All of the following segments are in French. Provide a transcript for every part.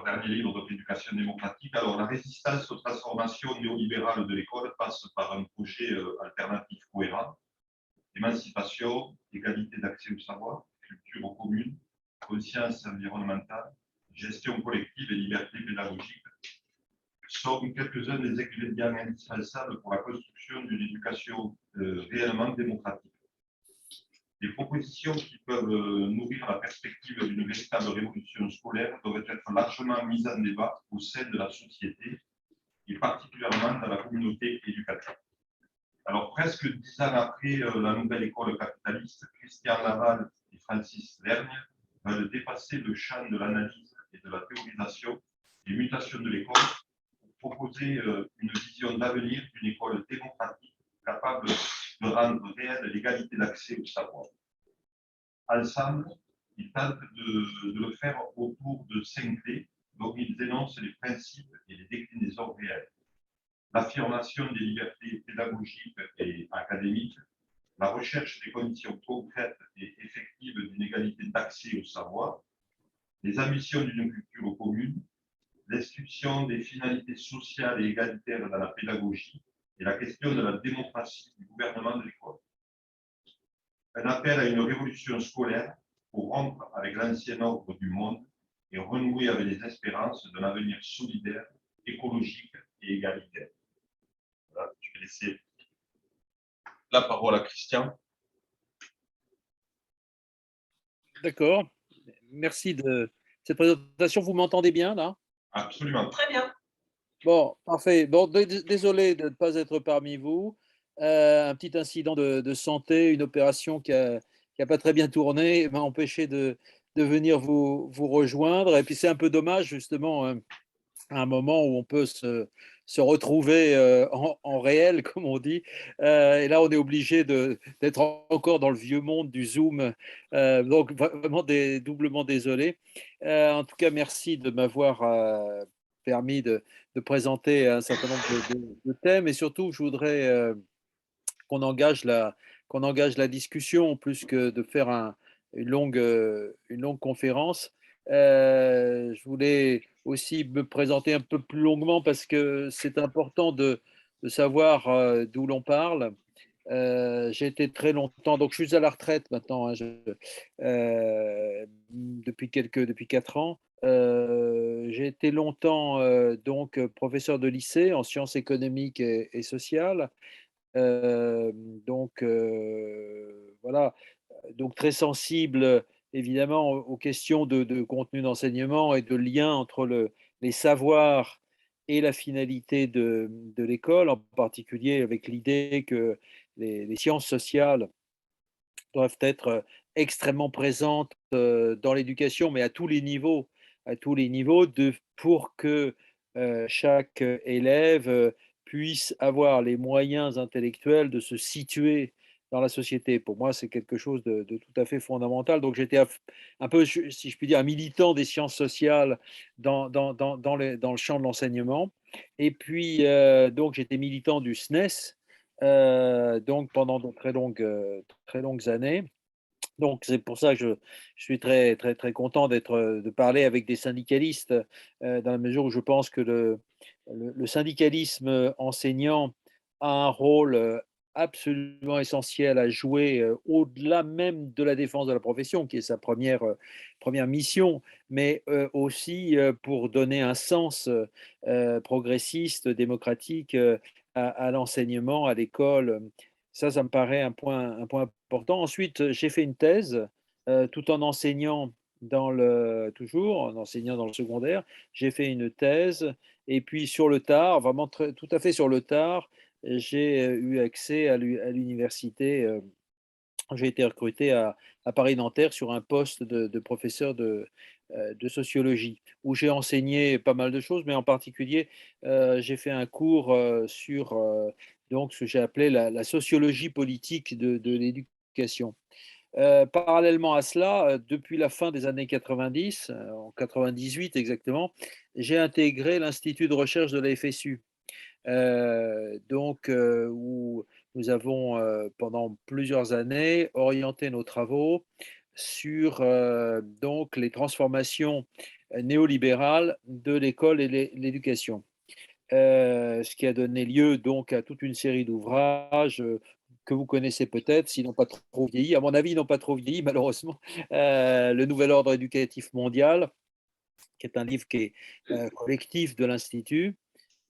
leur dernier livre de l'éducation démocratique. Alors, la résistance aux transformations néolibérales de l'école passe par un projet alternatif cohérent: émancipation, égalité d'accès au savoir, culture commune, conscience environnementale, gestion collective et liberté pédagogique sont quelques-uns des ingrédients indispensables pour la construction d'une éducation réellement démocratique. Les propositions qui peuvent nourrir la perspective d'une véritable révolution scolaire doivent être largement mises en débat au sein de la société et particulièrement dans la communauté éducative. Alors, presque 10 ans après la nouvelle école capitaliste, Christian Laval et Francis Vergne veulent dépasser le champ de l'analyse et de la théorisation des mutations de l'école pour proposer une vision d'avenir d'une école démocratique capable de rendre réelle l'égalité d'accès au savoir. Ensemble, ils tentent de le faire autour de 5 clés dont ils énoncent les principes et les déclinaisons réelles: l'affirmation des libertés pédagogiques et académiques, la recherche des conditions concrètes et effectives d'une égalité d'accès au savoir, les ambitions d'une culture commune, l'inscription des finalités sociales et égalitaires dans la pédagogie et la question de la démocratie du gouvernement de l'école. Un appel à une révolution scolaire pour rompre avec l'ancien ordre du monde et renouer avec les espérances d'un avenir solidaire, écologique et égalitaire. Voilà, je vais laisser la parole à Christian. D'accord. Merci de cette présentation. Vous m'entendez bien là? Absolument. Très bien. Bon, parfait. Bon, désolé de ne pas être parmi vous. Un petit incident de santé, une opération qui a pas très bien tourné m'a empêché de venir vous rejoindre. Et puis c'est un peu dommage justement, à un moment où on peut se retrouver en réel, comme on dit. Et là, on est obligé d'être encore dans le vieux monde du Zoom. Donc, vraiment doublement désolé. En tout cas, merci de m'avoir permis de présenter un certain nombre de thèmes. Et surtout, je voudrais qu'on engage qu'on engage la discussion plus que de faire une longue conférence. Je voulais aussi me présenter un peu plus longuement parce que c'est important de savoir d'où l'on parle. J'ai été très longtemps, donc je suis à la retraite maintenant, hein, depuis 4 ans. J'ai été longtemps donc professeur de lycée en sciences économiques et sociales. Donc voilà, donc très sensible évidemment aux questions de contenu d'enseignement et de lien entre les savoirs et la finalité de l'école, en particulier avec l'idée que les sciences sociales doivent être extrêmement présentes dans l'éducation, mais à tous les niveaux pour que chaque élève puisse avoir les moyens intellectuels de se situer dans la société. Pour moi, c'est quelque chose de tout à fait fondamental. Donc, j'étais un peu, si je puis dire, un militant des sciences sociales dans le champ de l'enseignement. Et puis, donc, j'étais militant du SNES, donc pendant de très longues années. Donc c'est pour ça que je suis très, très, très content de parler avec des syndicalistes, dans la mesure où je pense que le syndicalisme enseignant a un rôle, absolument essentiel à jouer, au-delà même de la défense de la profession, qui est sa première mission, mais aussi, pour donner un sens, progressiste, démocratique, à l'enseignement, à l'école. Ça me paraît un point important. Ensuite, j'ai fait une thèse, tout en enseignant toujours en enseignant dans le secondaire. J'ai fait une thèse et puis sur le tard, vraiment tout à fait sur le tard, j'ai eu accès à l'université, j'ai été recruté à Paris-Nanterre sur un poste de professeur de sociologie, où j'ai enseigné pas mal de choses, mais en particulier, j'ai fait un cours sur donc ce que j'ai appelé la sociologie politique de l'éducation. Parallèlement à cela, depuis la fin des années 90, en 98 exactement, j'ai intégré l'Institut de recherche de la FSU. Donc, où nous avons, pendant plusieurs années, orienté nos travaux sur, donc les transformations, néolibérale de l'école et l'éducation. Ce qui a donné lieu donc à toute une série d'ouvrages que vous connaissez peut-être, s'ils n'ont pas trop vieilli. À mon avis, ils n'ont pas trop vieilli, malheureusement. Le Nouvel Ordre éducatif mondial, qui est un livre qui est collectif de l'Institut.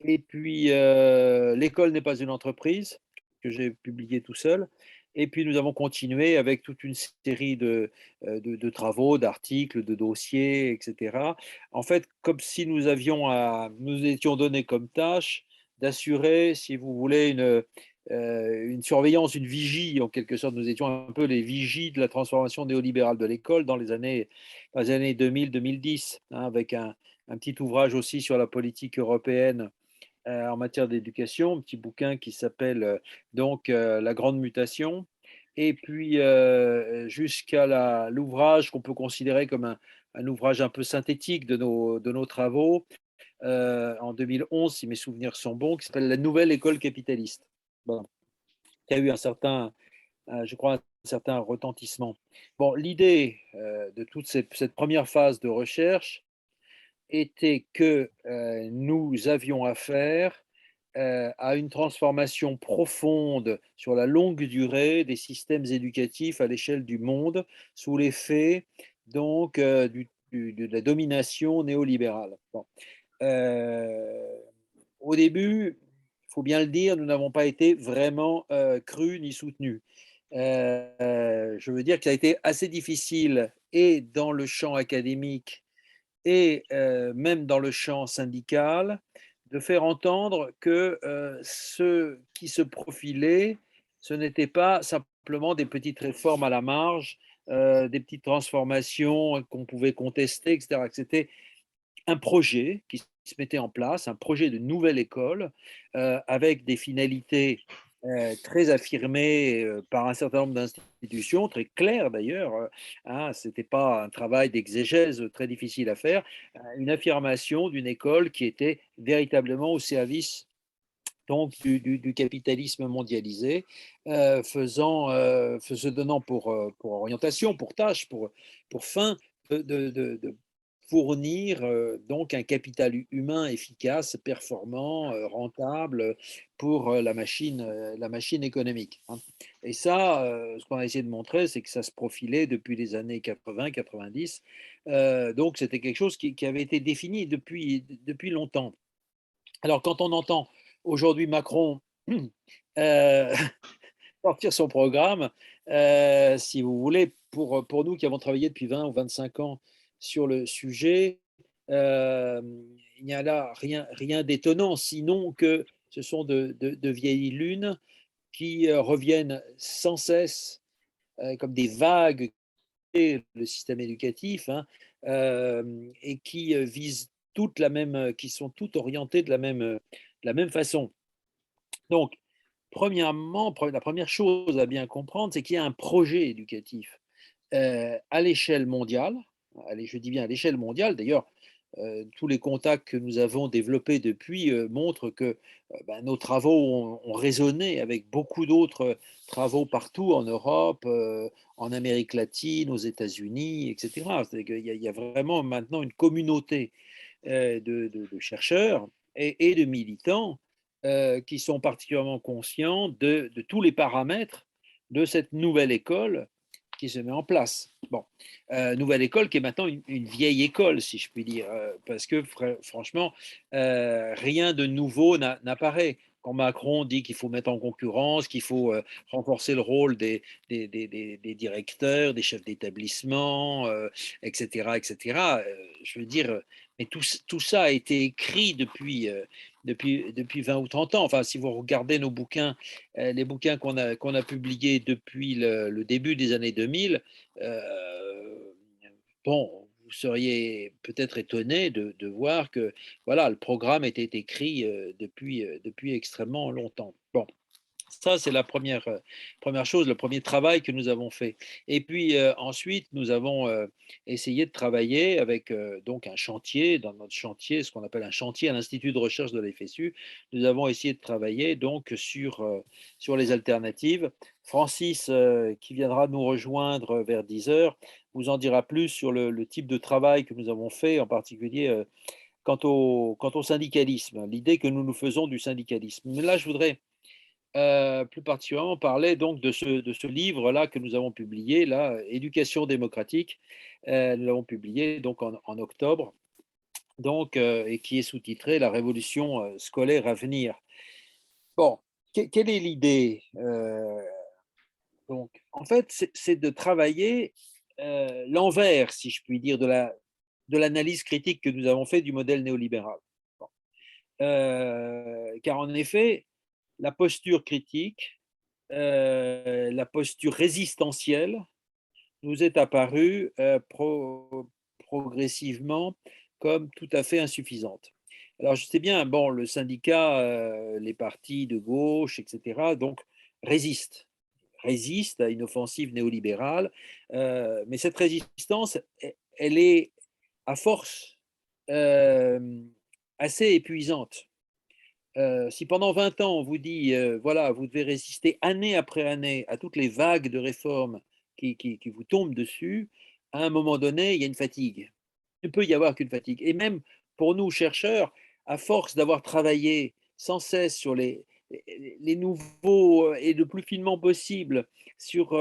Et puis, L'école n'est pas une entreprise, que j'ai publié tout seul. Et puis, nous avons continué avec toute une série de travaux, d'articles, de dossiers, etc. En fait, comme si nous étions donnés comme tâche d'assurer, si vous voulez, une surveillance, une vigie, en quelque sorte. Nous étions un peu les vigies de la transformation néolibérale de l'école dans les années 2000-2010, hein, avec un petit ouvrage aussi sur la politique européenne en matière d'éducation, un petit bouquin qui s'appelle La Grande Mutation, et puis jusqu'à l'ouvrage qu'on peut considérer comme un ouvrage un peu synthétique de nos travaux en 2011, si mes souvenirs sont bons, qui s'appelle La Nouvelle École capitaliste. Bon, qui a eu je crois, un certain retentissement. Bon, l'idée de toute cette première phase de recherche était que nous avions affaire à une transformation profonde sur la longue durée des systèmes éducatifs à l'échelle du monde sous l'effet donc de la domination néolibérale. Bon. Euh, Au début, il faut bien le dire, nous n'avons pas été vraiment crus ni soutenus. Je veux dire que ça a été assez difficile et dans le champ académique et même dans le champ syndical, de faire entendre que ce qui se profilait, ce n'était pas simplement des petites réformes à la marge, des petites transformations qu'on pouvait contester, etc. Que c'était un projet qui se mettait en place, un projet de nouvelle école, avec des finalités très affirmées par un certain nombre d'institutions, très claires d'ailleurs. Hein, ce n'était pas un travail d'exégèse très difficile à faire, une affirmation d'une école qui était véritablement au service donc du capitalisme mondialisé, se donnant pour orientation, pour tâche, pour fin de fournir donc un capital humain efficace, performant, rentable pour la machine économique, hein. Et ça, ce qu'on a essayé de montrer, c'est que ça se profilait depuis les années 80-90. Donc c'était quelque chose qui avait été défini depuis longtemps. Alors quand on entend aujourd'hui Macron euh, sortir son programme, si vous voulez, pour nous qui avons travaillé depuis 20 ou 25 ans sur le sujet, euh, il n'y a là rien d'étonnant, sinon que ce sont de vieilles lunes qui reviennent sans cesse comme des vagues le système éducatif, hein, et qui visent qui sont toutes orientées de la même façon. Donc, premièrement, la première chose à bien comprendre, c'est qu'il y a un projet éducatif à l'échelle mondiale. Allez, je dis bien à l'échelle mondiale. D'ailleurs, tous les contacts que nous avons développés depuis montrent que nos travaux ont résonné avec beaucoup d'autres travaux partout en Europe, en Amérique latine, aux États-Unis, etc. Il y a vraiment maintenant une communauté de chercheurs et de militants qui sont particulièrement conscients de tous les paramètres de cette nouvelle école qui se met en place. Bon, nouvelle école qui est maintenant une vieille école, si je puis dire, parce que franchement, rien de nouveau n'apparaît. Quand Macron dit qu'il faut mettre en concurrence, qu'il faut renforcer le rôle des directeurs, des chefs d'établissement, etc., etc., je veux dire, mais tout ça a été écrit depuis 20 ou 30 ans. Enfin, si vous regardez nos bouquins, les bouquins qu'on a publiés depuis le début des années 2000, bon, vous seriez peut-être étonné de voir que voilà, le programme était écrit depuis extrêmement longtemps. Bon, Ça, c'est la première chose, le premier travail que nous avons fait. Et puis, ensuite, nous avons, essayé de travailler avec, donc un chantier. Dans notre chantier, ce qu'on appelle un chantier à l'Institut de recherche de la FSU, nous avons essayé de travailler donc sur les alternatives. Francis, qui viendra nous rejoindre vers 10 heures, vous en dira plus sur le type de travail que nous avons fait, en particulier, quant au syndicalisme, l'idée que nous nous faisons du syndicalisme. Mais là, je voudrais plus particulièrement parler donc de ce livre-là que nous avons publié, là, Éducation démocratique. Nous l'avons publié donc en octobre, donc, et qui est sous-titré La révolution scolaire à venir. Bon, quelle est l'idée? Donc, en fait, c'est de travailler l'envers, si je puis dire, de l'analyse critique que nous avons fait du modèle néolibéral. Bon. Car en effet, la posture critique, la posture résistentielle nous est apparue progressivement comme tout à fait insuffisante. Alors je sais bien, bon, le syndicat, les partis de gauche, etc., donc résistent, résistent à une offensive néolibérale, mais cette résistance, elle est à force assez épuisante. Si pendant 20 ans, on vous dit, voilà, vous devez résister année après année à toutes les vagues de réformes qui vous tombent dessus, à un moment donné, il y a une fatigue. Il ne peut y avoir qu'une fatigue. Et même pour nous, chercheurs, à force d'avoir travaillé sans cesse sur les nouveaux et le plus finement possible sur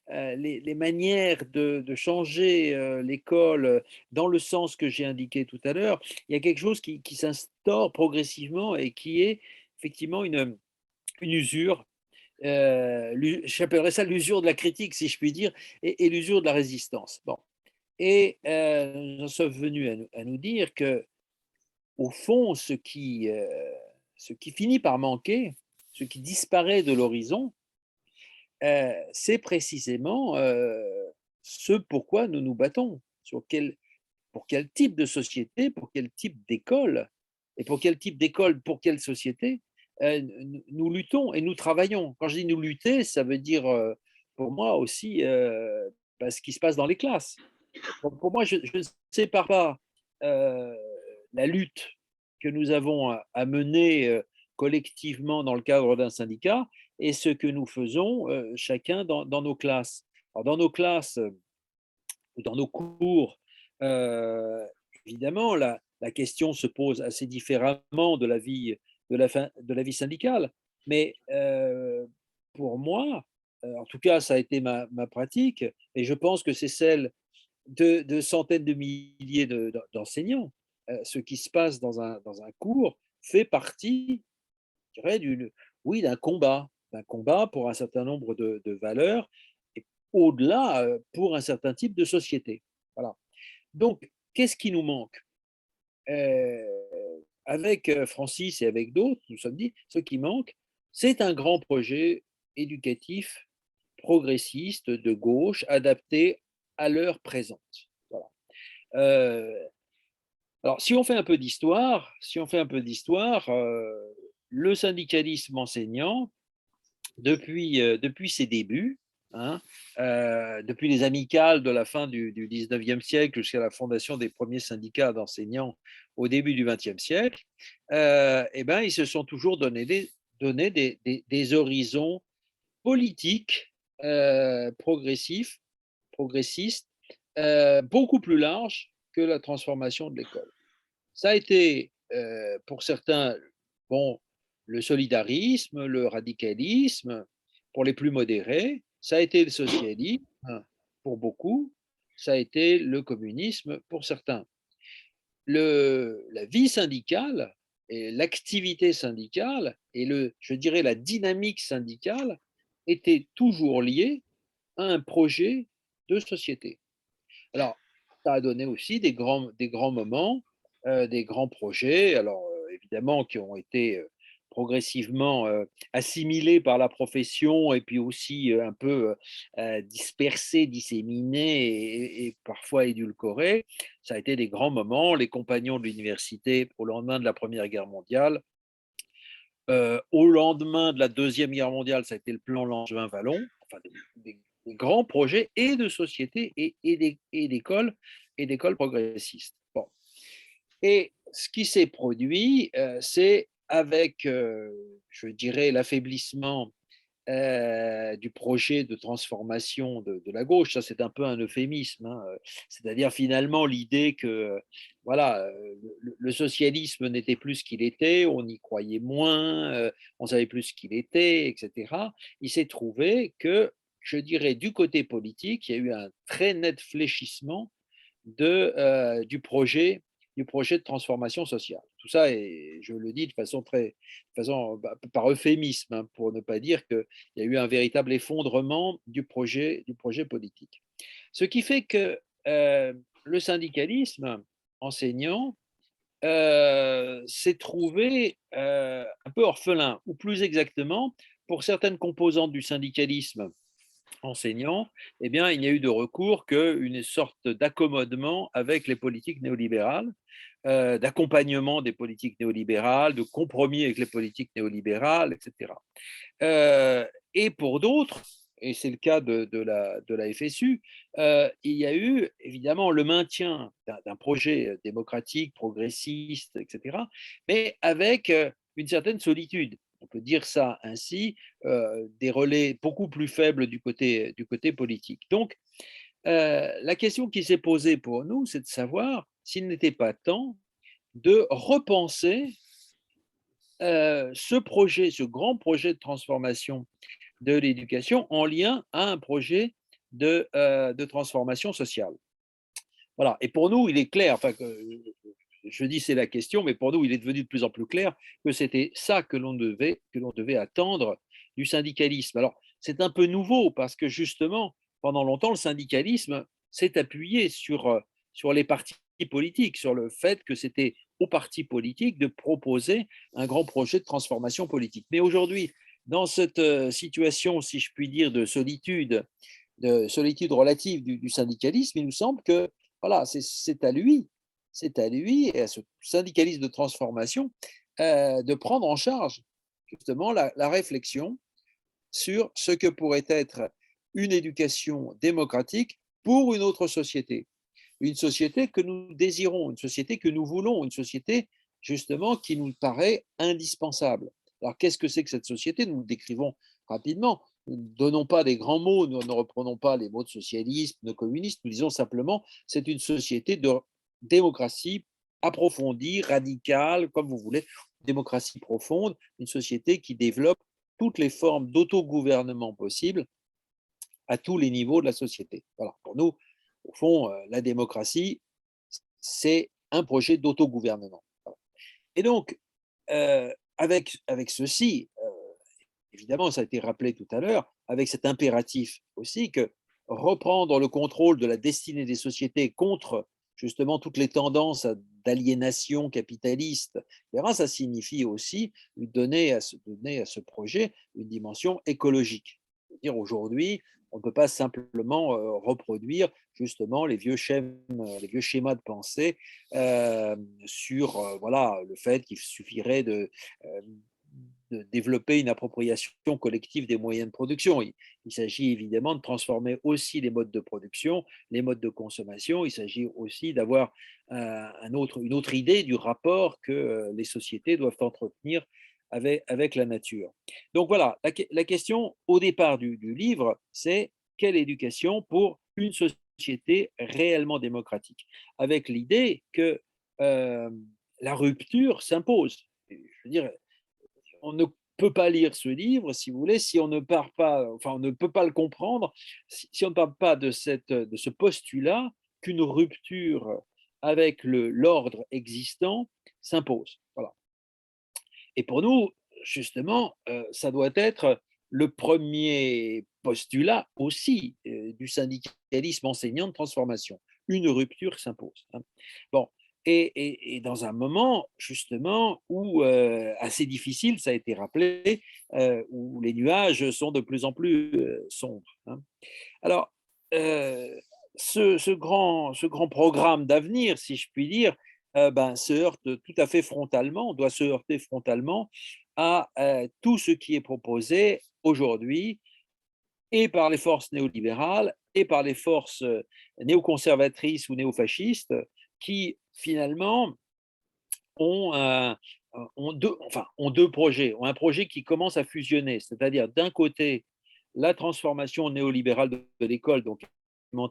les manières de changer l'école dans le sens que j'ai indiqué tout à l'heure, il y a quelque chose qui s'instaure progressivement et qui est effectivement une usure. J'appellerais ça l'usure de la critique, si je puis dire, et l'usure de la résistance. Bon. Et nous en sommes venus à nous dire que, au fond, ce qui finit par manquer, ce qui disparaît de l'horizon, c'est précisément ce pourquoi nous nous battons, pour quel type de société, pour quel type d'école, et pour quel type d'école, pour quelle société, nous luttons et nous travaillons. Quand je dis nous lutter, ça veut dire pour moi aussi ce qui se passe dans les classes. Pour moi, je ne sépare pas euh, la lutte que nous avons à mener collectivement dans le cadre d'un syndicat et ce que nous faisons chacun dans nos classes. Alors, dans nos classes ou dans nos cours, euh, évidemment, la question se pose assez différemment de la vie syndicale. Mais pour moi, en tout cas, ça a été ma pratique, et je pense que c'est celle de centaines de milliers d'enseignants. Ce qui se passe dans un cours fait partie, je dirais, oui, d'un combat pour un certain nombre de valeurs, et au-delà, pour un certain type de société. Voilà. Donc, qu'est-ce qui nous manque? Avec Francis et avec d'autres, nous sommes dit, ce qui manque, c'est un grand projet éducatif progressiste de gauche adapté à l'heure présente. Voilà. Euh, alors, si on fait un peu d'histoire, le syndicalisme enseignant, depuis ses débuts, hein, depuis les amicales de la fin du 19e siècle jusqu'à la fondation des premiers syndicats d'enseignants au début du 20e siècle, eh ben, ils se sont toujours donné des horizons politiques progressistes, beaucoup plus larges que la transformation de l'école. Ça a été, pour certains, bon, le solidarisme, le radicalisme, pour les plus modérés, ça a été le socialisme pour beaucoup, ça a été le communisme pour certains. La vie syndicale et l'activité syndicale et je dirais la dynamique syndicale étaient toujours liées à un projet de société. Alors, ça a donné aussi des grands moments, des grands projets, alors évidemment qui ont été progressivement assimilés par la profession et puis aussi un peu dispersés, disséminés et parfois édulcorés. Ça a été des grands moments, les compagnons de l'université au lendemain de la Première Guerre mondiale, Au lendemain de la Deuxième Guerre mondiale, ça a été le plan Langevin-Wallon, enfin des grands projets et de société et d'écoles progressistes. Bon. Et ce qui s'est produit, c'est avec, je dirais, l'affaiblissement du projet de transformation de la gauche. Ça, c'est un peu un euphémisme, hein. C'est-à-dire finalement l'idée que voilà, le socialisme n'était plus ce qu'il était, on y croyait moins, on savait plus ce qu'il était, etc. Il s'est trouvé que, je dirais, du côté politique, il y a eu un très net fléchissement du projet de transformation sociale. Tout ça, et je le dis de façon par euphémisme, hein, pour ne pas dire qu'il y a eu un véritable effondrement du projet politique. Ce qui fait que le syndicalisme enseignant s'est trouvé un peu orphelin, ou plus exactement, pour certaines composantes du syndicalisme enseignant, eh bien, il n'y a eu de recours qu'une sorte d'accommodement avec les politiques néolibérales, d'accompagnement des politiques néolibérales, de compromis avec les politiques néolibérales, etc. Et pour d'autres, et c'est le cas de la FSU, il y a eu évidemment le maintien d'un projet démocratique, progressiste, etc., mais avec une certaine solitude. On peut dire ça ainsi, des relais beaucoup plus faibles du côté politique. Donc, la question qui s'est posée pour nous, c'est de savoir s'il n'était pas temps de repenser ce projet, ce grand projet de transformation de l'éducation en lien à un projet de transformation sociale. Voilà. Et pour nous, il est clair, enfin, je dis c'est la question, mais pour nous, il est devenu de plus en plus clair que c'était ça que l'on devait attendre du syndicalisme. Alors, c'est un peu nouveau parce que justement, pendant longtemps, le syndicalisme s'est appuyé sur les partis politiques, sur le fait que c'était aux partis politiques de proposer un grand projet de transformation politique. Mais aujourd'hui, dans cette situation, si je puis dire, de solitude relative du syndicalisme, il nous semble que voilà, c'est à lui et à ce syndicalisme de transformation de prendre en charge justement la réflexion sur ce que pourrait être une éducation démocratique pour une autre société. Une société que nous désirons, une société que nous voulons, une société justement qui nous paraît indispensable. Alors qu'est-ce que c'est que cette société? Nous le décrivons rapidement. Nous ne donnons pas des grands mots, nous ne reprenons pas les mots de socialisme, de communiste, nous disons simplement c'est une société de démocratie approfondie, radicale, comme vous voulez, démocratie profonde, une société qui développe toutes les formes d'autogouvernement possibles à tous les niveaux de la société. Voilà. Pour nous, au fond, la démocratie, c'est un projet d'autogouvernement. Voilà. Et donc, avec ceci, évidemment, ça a été rappelé tout à l'heure, avec cet impératif aussi que reprendre le contrôle de la destinée des sociétés contre justement toutes les tendances d'aliénation capitaliste, etc., ça signifie aussi donner à ce projet une dimension écologique. C'est-à-dire aujourd'hui, on ne peut pas simplement reproduire justement les vieux schémas de pensée sur voilà, le fait qu'il suffirait euh, de développer une appropriation collective des moyens de production. Il s'agit évidemment de transformer aussi les modes de production, les modes de consommation. Il s'agit aussi d'avoir une autre idée du rapport que les sociétés doivent entretenir avec la nature. Donc voilà, la question au départ du livre, c'est quelle éducation pour une société réellement démocratique, avec l'idée que la rupture s'impose. Je veux dire, on ne peut pas lire ce livre, si vous voulez, si on ne part pas, enfin, on ne peut pas le comprendre, si on ne part pas de ce postulat qu'une rupture avec l'ordre existant s'impose. Voilà. Et pour nous, justement, ça doit être le premier postulat aussi du syndicalisme enseignant de transformation. Une rupture s'impose, hein. Bon, et dans un moment, justement, où assez difficile, ça a été rappelé, où les nuages sont de plus en plus sombres, hein. Alors, ce grand programme d'avenir, si je puis dire, ben, se heurte tout à fait frontalement, on doit se heurter frontalement à tout ce qui est proposé aujourd'hui et par les forces néolibérales et par les forces néoconservatrices ou néofascistes qui finalement ont, ont deux projets, ont un projet qui commence à fusionner, c'est-à-dire d'un côté la transformation néolibérale de l'école, donc j'en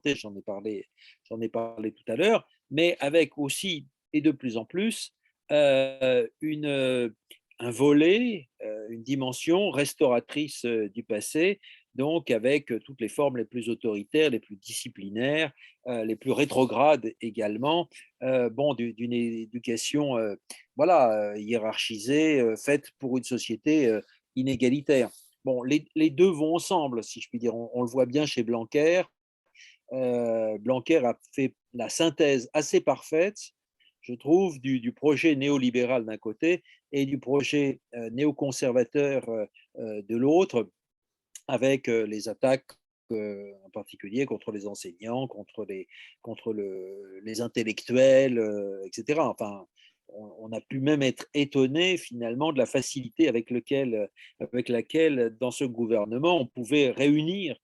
ai parlé tout à l'heure, mais avec aussi et de plus en plus un volet, une dimension restauratrice du passé, donc avec toutes les formes les plus autoritaires, les plus disciplinaires, les plus rétrogrades également, bon, d'une éducation voilà, hiérarchisée, faite pour une société inégalitaire. Bon, les deux vont ensemble, si je puis dire. On le voit bien chez Blanquer. Blanquer a fait la synthèse assez parfaite, je trouve, du projet néolibéral d'un côté et du projet néoconservateur de l'autre, avec les attaques en particulier contre les enseignants, contre les intellectuels, etc. Enfin, on a pu même être étonné finalement de la facilité avec laquelle dans ce gouvernement on pouvait réunir,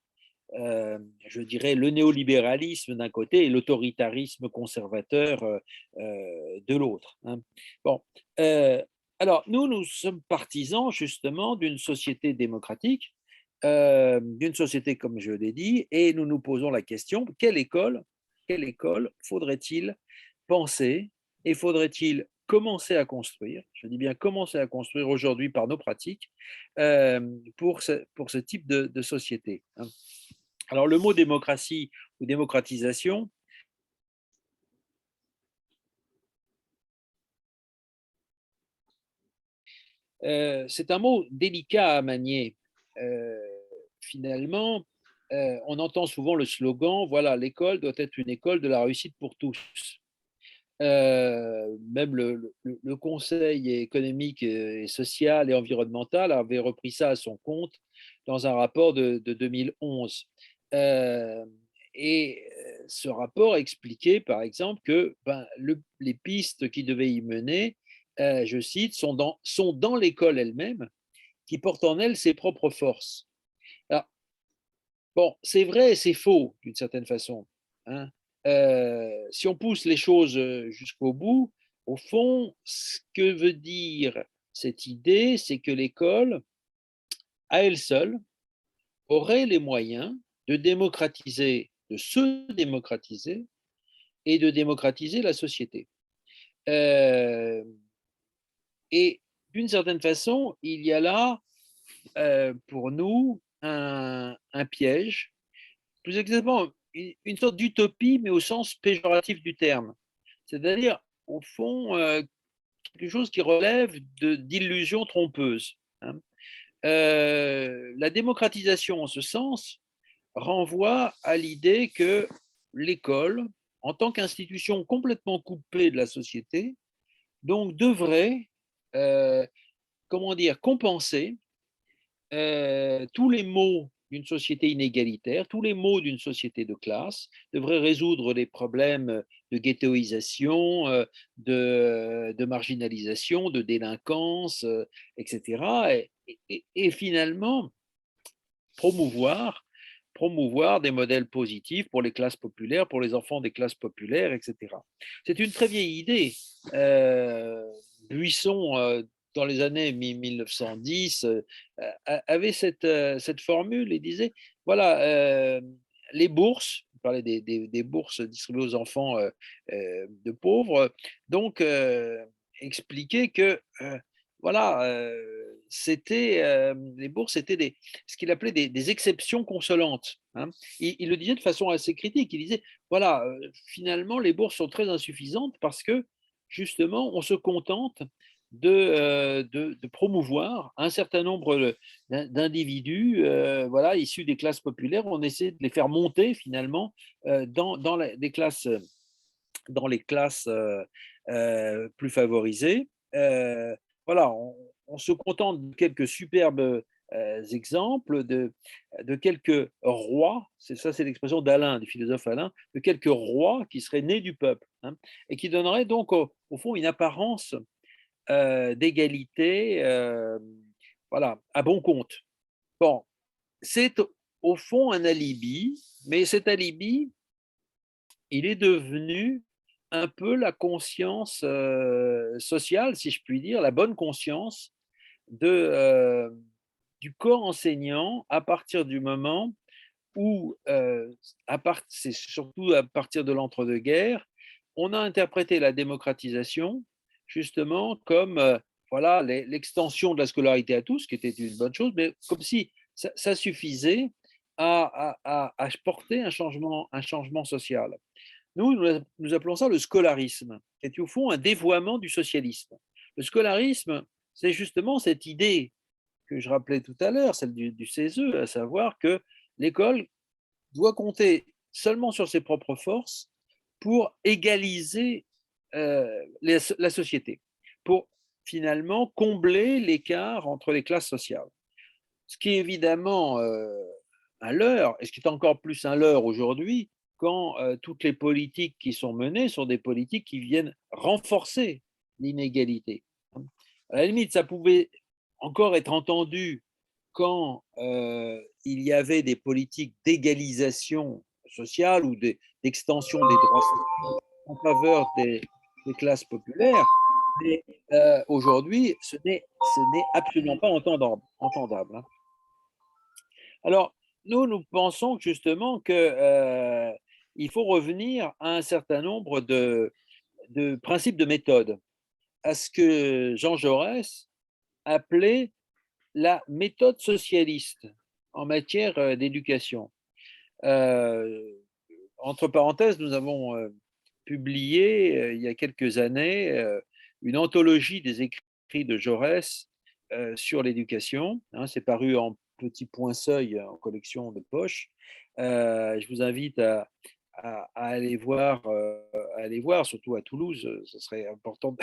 je dirais, le néolibéralisme d'un côté et l'autoritarisme conservateur de l'autre. Hein. Bon, euh, alors nous sommes partisans justement d'une société démocratique, d'une société comme je l'ai dit, et nous nous posons la question quelle école faudrait-il penser et faudrait-il commencer à construire, je dis bien commencer à construire aujourd'hui par nos pratiques, pour ce type de société. Hein. Alors le mot démocratie ou démocratisation, c'est un mot délicat à manier. Euh, Finalement, on entend souvent le slogan, voilà, l'école doit être une école de la réussite pour tous. Même le Conseil économique et social et environnemental avait repris ça à son compte dans un rapport de 2011. Euh, et ce rapport expliquait, par exemple, que ben, les pistes qui devaient y mener, je cite, sont dans l'école elle-même, qui porte en elle ses propres forces. Alors, bon, c'est vrai et c'est faux, d'une certaine façon. Hein. Si on pousse les choses jusqu'au bout, au fond, ce que veut dire cette idée, c'est que l'école, à elle seule, aurait les moyens de démocratiser, de se démocratiser et de démocratiser la société. Euh, et d'une certaine façon, il y a là, pour nous, un piège, plus exactement une sorte d'utopie, mais au sens péjoratif du terme. C'est-à-dire, au fond, quelque chose qui relève d'illusions trompeuses. Hein. La démocratisation, en ce sens, renvoie à l'idée que l'école, en tant qu'institution complètement coupée de la société, donc devrait, euh, comment dire, compenser tous les maux d'une société inégalitaire, tous les maux d'une société de classe, devrait résoudre les problèmes de ghettoisation, de marginalisation, de délinquance, etc. Et finalement, promouvoir, promouvoir des modèles positifs pour les classes populaires, pour les enfants des classes populaires, etc. C'est une très vieille idée. Buisson, dans les années 1910, avait cette formule et disait, voilà, les bourses, on parlait des bourses distribuées aux enfants de pauvres, donc expliquer que voilà, les bourses étaient ce qu'il appelait des exceptions consolantes. Hein. Il le disait de façon assez critique. Il disait, voilà, finalement, les bourses sont très insuffisantes parce que, justement, on se contente de promouvoir un certain nombre d'individus voilà, issus des classes populaires. On essaie de les faire monter, finalement, dans les classes plus favorisées. Voilà, on se contente de quelques superbes exemples de quelques rois, c'est ça, c'est l'expression d'Alain, du philosophe Alain, de quelques rois qui seraient nés du peuple, hein, et qui donneraient donc au fond une apparence d'égalité, voilà, à bon compte. Bon, c'est au fond un alibi, mais cet alibi, il est devenu un peu la conscience sociale, si je puis dire, la bonne conscience du corps enseignant à partir du moment où, c'est surtout à partir de l'entre-deux-guerres, on a interprété la démocratisation justement comme voilà, l'extension de la scolarité à tous, qui était une bonne chose, mais comme si ça suffisait à porter un changement social. Nous appelons ça le scolarisme, qui est au fond un dévoiement du socialisme. Le scolarisme, c'est justement cette idée que je rappelais tout à l'heure, celle du CESE, à savoir que l'école doit compter seulement sur ses propres forces pour égaliser la société, pour finalement combler l'écart entre les classes sociales. Ce qui est évidemment un leurre, et ce qui est encore plus un leurre aujourd'hui, quand toutes les politiques qui sont menées sont des politiques qui viennent renforcer l'inégalité. À la limite, ça pouvait encore être entendu quand il y avait des politiques d'égalisation sociale ou d'extension des droits sociaux en faveur des classes populaires, mais aujourd'hui, ce n'est absolument pas entendable. Alors, nous pensons justement que il faut revenir à un certain nombre de principes de méthode, à ce que Jean Jaurès appelait la méthode socialiste en matière d'éducation. Entre parenthèses, nous avons publié il y a quelques années une anthologie des écrits de Jaurès sur l'éducation. C'est paru en petit point seuil en collection de poche. Je vous invite à aller voir, surtout à Toulouse. Ce serait important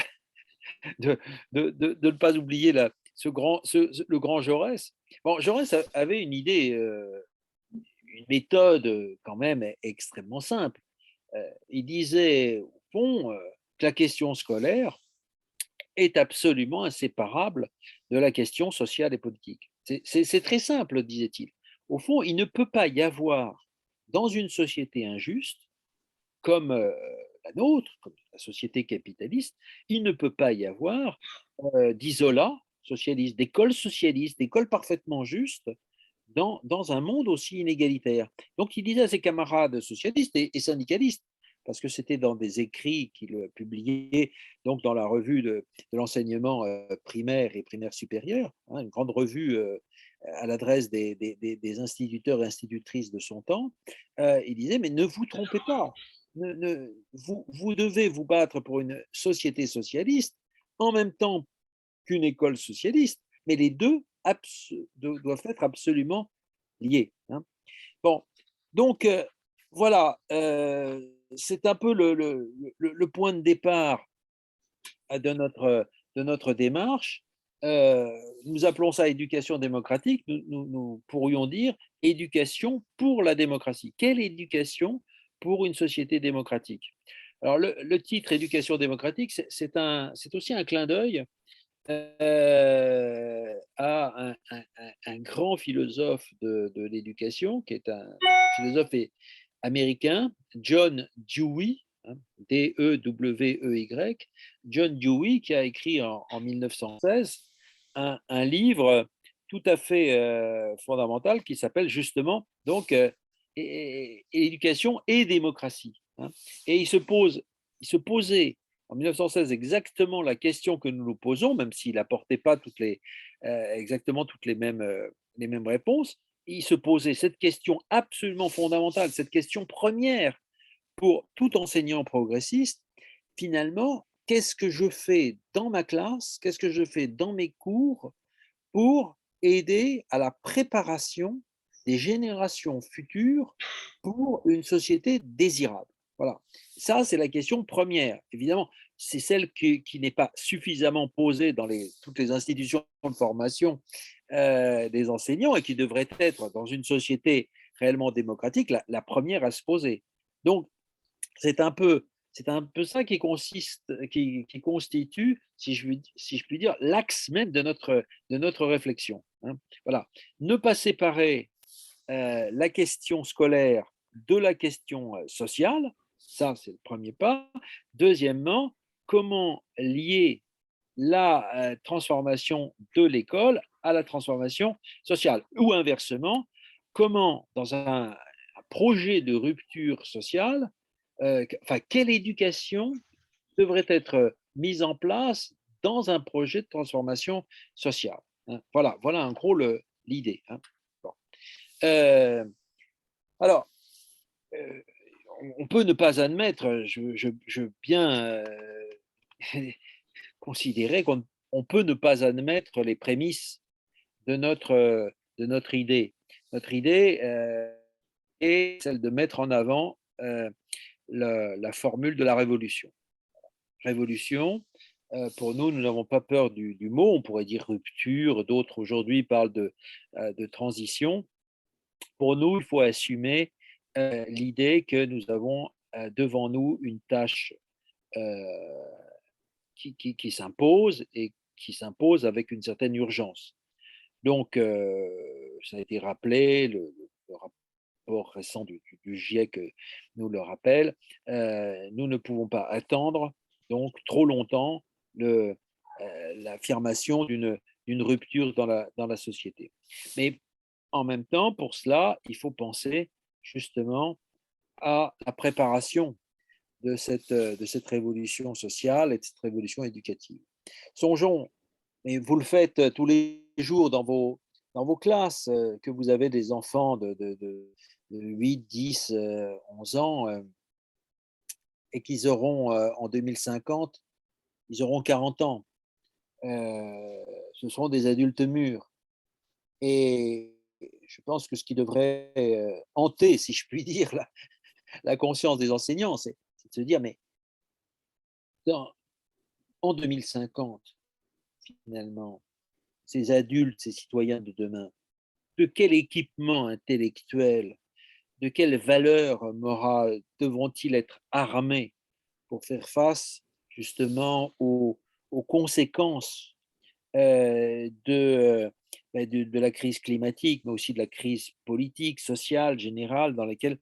de ne pas oublier le grand Jaurès. Bon, Jaurès avait une idée, une méthode quand même extrêmement simple. Il disait, au fond, que la question scolaire est absolument inséparable de la question sociale et politique. C'est très simple, disait-il. Au fond, il ne peut pas y avoir dans une société injuste, comme la nôtre, comme la société capitaliste, il ne peut pas y avoir d'isolat socialiste, d'école parfaitement juste dans un monde aussi inégalitaire. Donc il disait à ses camarades socialistes et syndicalistes, parce que c'était dans des écrits qu'il publiait donc dans la revue de l'enseignement primaire et primaire supérieur, une grande revue à l'adresse des instituteurs et institutrices de son temps, il disait, mais ne vous trompez pas, vous devez vous battre pour une société socialiste en même temps qu'une école socialiste, mais les deux doivent être absolument liés. Bon, donc voilà, c'est un peu le point de départ de notre démarche. Nous appelons ça éducation démocratique, nous pourrions dire éducation pour la démocratie. Quelle éducation pour une société démocratique? Alors le titre éducation démocratique, c'est aussi un clin d'œil à un grand philosophe de l'éducation, qui est un philosophe américain, John Dewey, D-E-W-E-Y, John Dewey, qui a écrit en 1916 un livre tout à fait fondamental qui s'appelle justement donc Éducation et démocratie. Et il se posait en 1916 exactement la question que nous nous posons, même s'il n'apportait pas exactement toutes les mêmes réponses. Il se posait cette question absolument fondamentale, cette question première pour tout enseignant progressiste. Finalement, qu'est-ce que je fais dans ma classe, qu'est-ce que je fais dans mes cours pour aider à la préparation des générations futures pour une société désirable? Voilà. Ça, c'est la question première. Évidemment, c'est celle qui n'est pas suffisamment posée dans toutes les institutions de formation des enseignants et qui devrait être, dans une société réellement démocratique, la première à se poser. Donc, c'est un peu C'est un peu ça qui constitue, si je puis dire, l'axe même de notre réflexion, hein. Voilà. Ne pas séparer la question scolaire de la question sociale, ça c'est le premier pas. Deuxièmement, comment lier la transformation de l'école à la transformation sociale. Ou inversement, comment, dans un projet de rupture sociale, enfin, quelle éducation devrait être mise en place dans un projet de transformation sociale, hein. Voilà, voilà en gros l'idée, hein. Bon. Euh, alors, euh, on peut ne pas admettre, je veux bien considérer qu'on peut ne pas admettre les prémices de notre idée. Notre idée est celle de mettre en avant la formule de la révolution. Révolution, pour nous, nous n'avons pas peur du mot, on pourrait dire rupture, d'autres aujourd'hui parlent de transition. Pour nous, il faut assumer l'idée que nous avons devant nous une tâche euh, qui s'impose et qui s'impose avec une certaine urgence. Donc, ça a été rappelé, le rapport récent du GIEC nous le rappelle, nous ne pouvons pas attendre donc trop longtemps l'affirmation d'une rupture dans la société. Mais en même temps, pour cela, il faut penser justement à la préparation de cette révolution sociale et de cette révolution éducative. Songeons, et vous le faites tous les jours dans vos classes, que vous avez des enfants de 8, 10, 11 ans, et qu'ils auront en 2050, ils auront 40 ans. Ce seront des adultes mûrs. Et je pense que ce qui devrait hanter, si je puis dire, la conscience des enseignants, c'est de se dire, mais dans, en 2050, finalement, ces adultes, ces citoyens de demain, de quel équipement intellectuel, de quelle valeur morale devront-ils être armés pour faire face justement aux conséquences de la crise climatique, mais aussi de la crise politique, sociale, générale, dans laquelle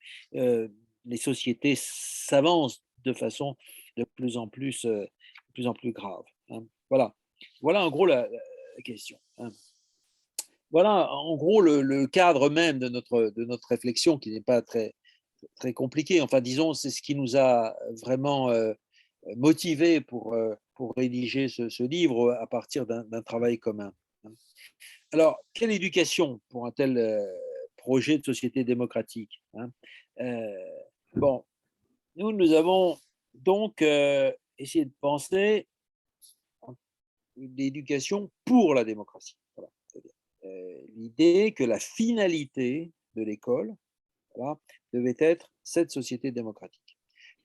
les sociétés s'avancent de façon de plus en plus grave, hein. Voilà. Voilà en gros la question, hein. Voilà en gros le cadre même de notre réflexion qui n'est pas très compliqué. Enfin, disons, c'est ce qui nous a vraiment motivés pour rédiger ce livre à partir d'un travail commun, hein. Alors, quelle éducation pour un tel projet de société démocratique, hein? Euh, Bon, nous avons donc essayé de penser l'éducation pour la démocratie. Voilà. L'idée que la finalité de l'école, voilà, devait être cette société démocratique.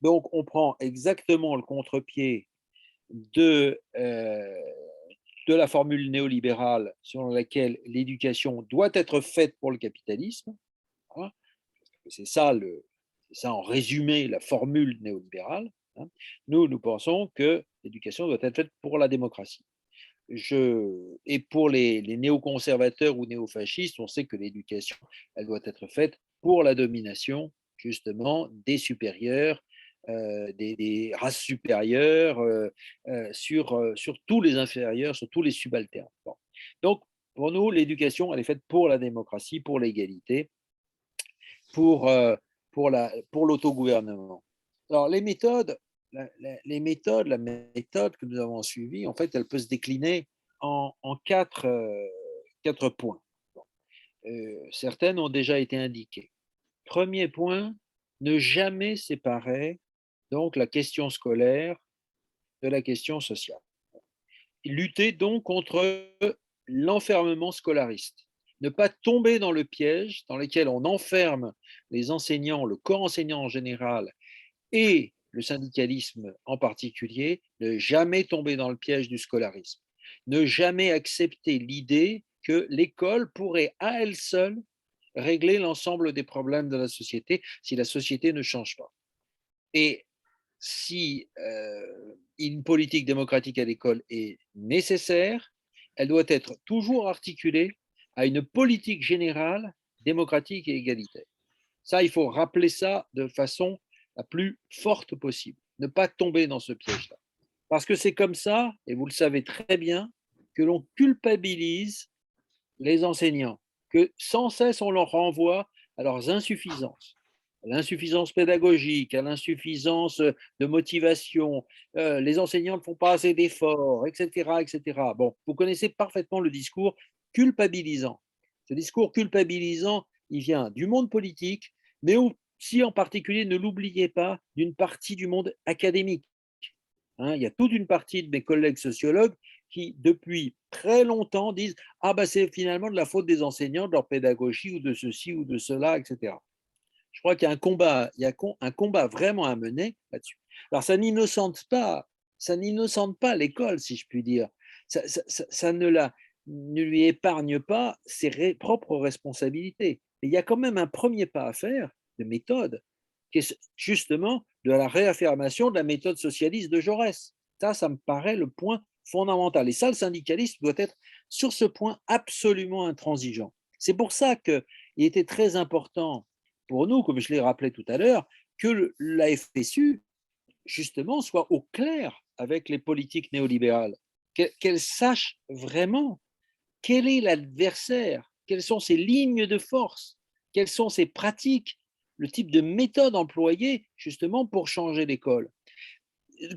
Donc, on prend exactement le contre-pied de de la formule néolibérale selon laquelle l'éducation doit être faite pour le capitalisme. Voilà. C'est ça en résumé la formule néolibérale, hein. Nous pensons que l'éducation doit être faite pour la démocratie. Et pour les néoconservateurs ou néofascistes, on sait que l'éducation, elle doit être faite pour la domination, justement, des supérieurs, des races supérieures, sur tous les inférieurs, sur tous les subalternes. Bon. Donc, pour nous, l'éducation, elle est faite pour la démocratie, pour l'égalité, pour, pour l'autogouvernement. Alors, la méthode que nous avons suivie, en fait, elle peut se décliner en quatre points. Bon. Certaines ont déjà été indiquées. Premier point, ne jamais séparer donc la question scolaire de la question sociale. Lutter donc contre l'enfermement scolariste. Ne pas tomber dans le piège dans lequel on enferme les enseignants, le corps enseignant en général et le syndicalisme en particulier, ne jamais tomber dans le piège du scolarisme. Ne jamais accepter l'idée que l'école pourrait à elle seule régler l'ensemble des problèmes de la société si la société ne change pas. Et si une politique démocratique à l'école est nécessaire, elle doit être toujours articulée à une politique générale démocratique et égalitaire. Ça, il faut rappeler ça de façon la plus forte possible. Ne pas tomber dans ce piège-là. Parce que c'est comme ça, et vous le savez très bien, que l'on culpabilise les enseignants, que sans cesse on leur renvoie à leurs insuffisances, à l'insuffisance pédagogique, à l'insuffisance de motivation, les enseignants ne font pas assez d'efforts, etc., etc. Bon, vous connaissez parfaitement le discours culpabilisant. Ce discours culpabilisant, il vient du monde politique, mais aussi en particulier, ne l'oubliez pas, d'une partie du monde académique. Hein, il y a toute une partie de mes collègues sociologues qui, depuis très longtemps, disent ah ben c'est finalement de la faute des enseignants, de leur pédagogie ou de ceci ou de cela, etc. Je crois qu'il y a un combat, un combat vraiment à mener là-dessus. Alors ça n'innocente pas l'école, si je puis dire. Ça ne lui épargne pas ses propres responsabilités. Mais il y a quand même un premier pas à faire de méthode, qui est justement de la réaffirmation de la méthode socialiste de Jaurès. Ça me paraît le point fondamental. Et ça, le syndicalisme doit être sur ce point absolument intransigeant. C'est pour ça qu'il était très important pour nous, comme je l'ai rappelé tout à l'heure, que la FSU, justement, soit au clair avec les politiques néolibérales, qu'elle sache vraiment quel est l'adversaire, quelles sont ses lignes de force, quelles sont ses pratiques, le type de méthode employée justement pour changer l'école.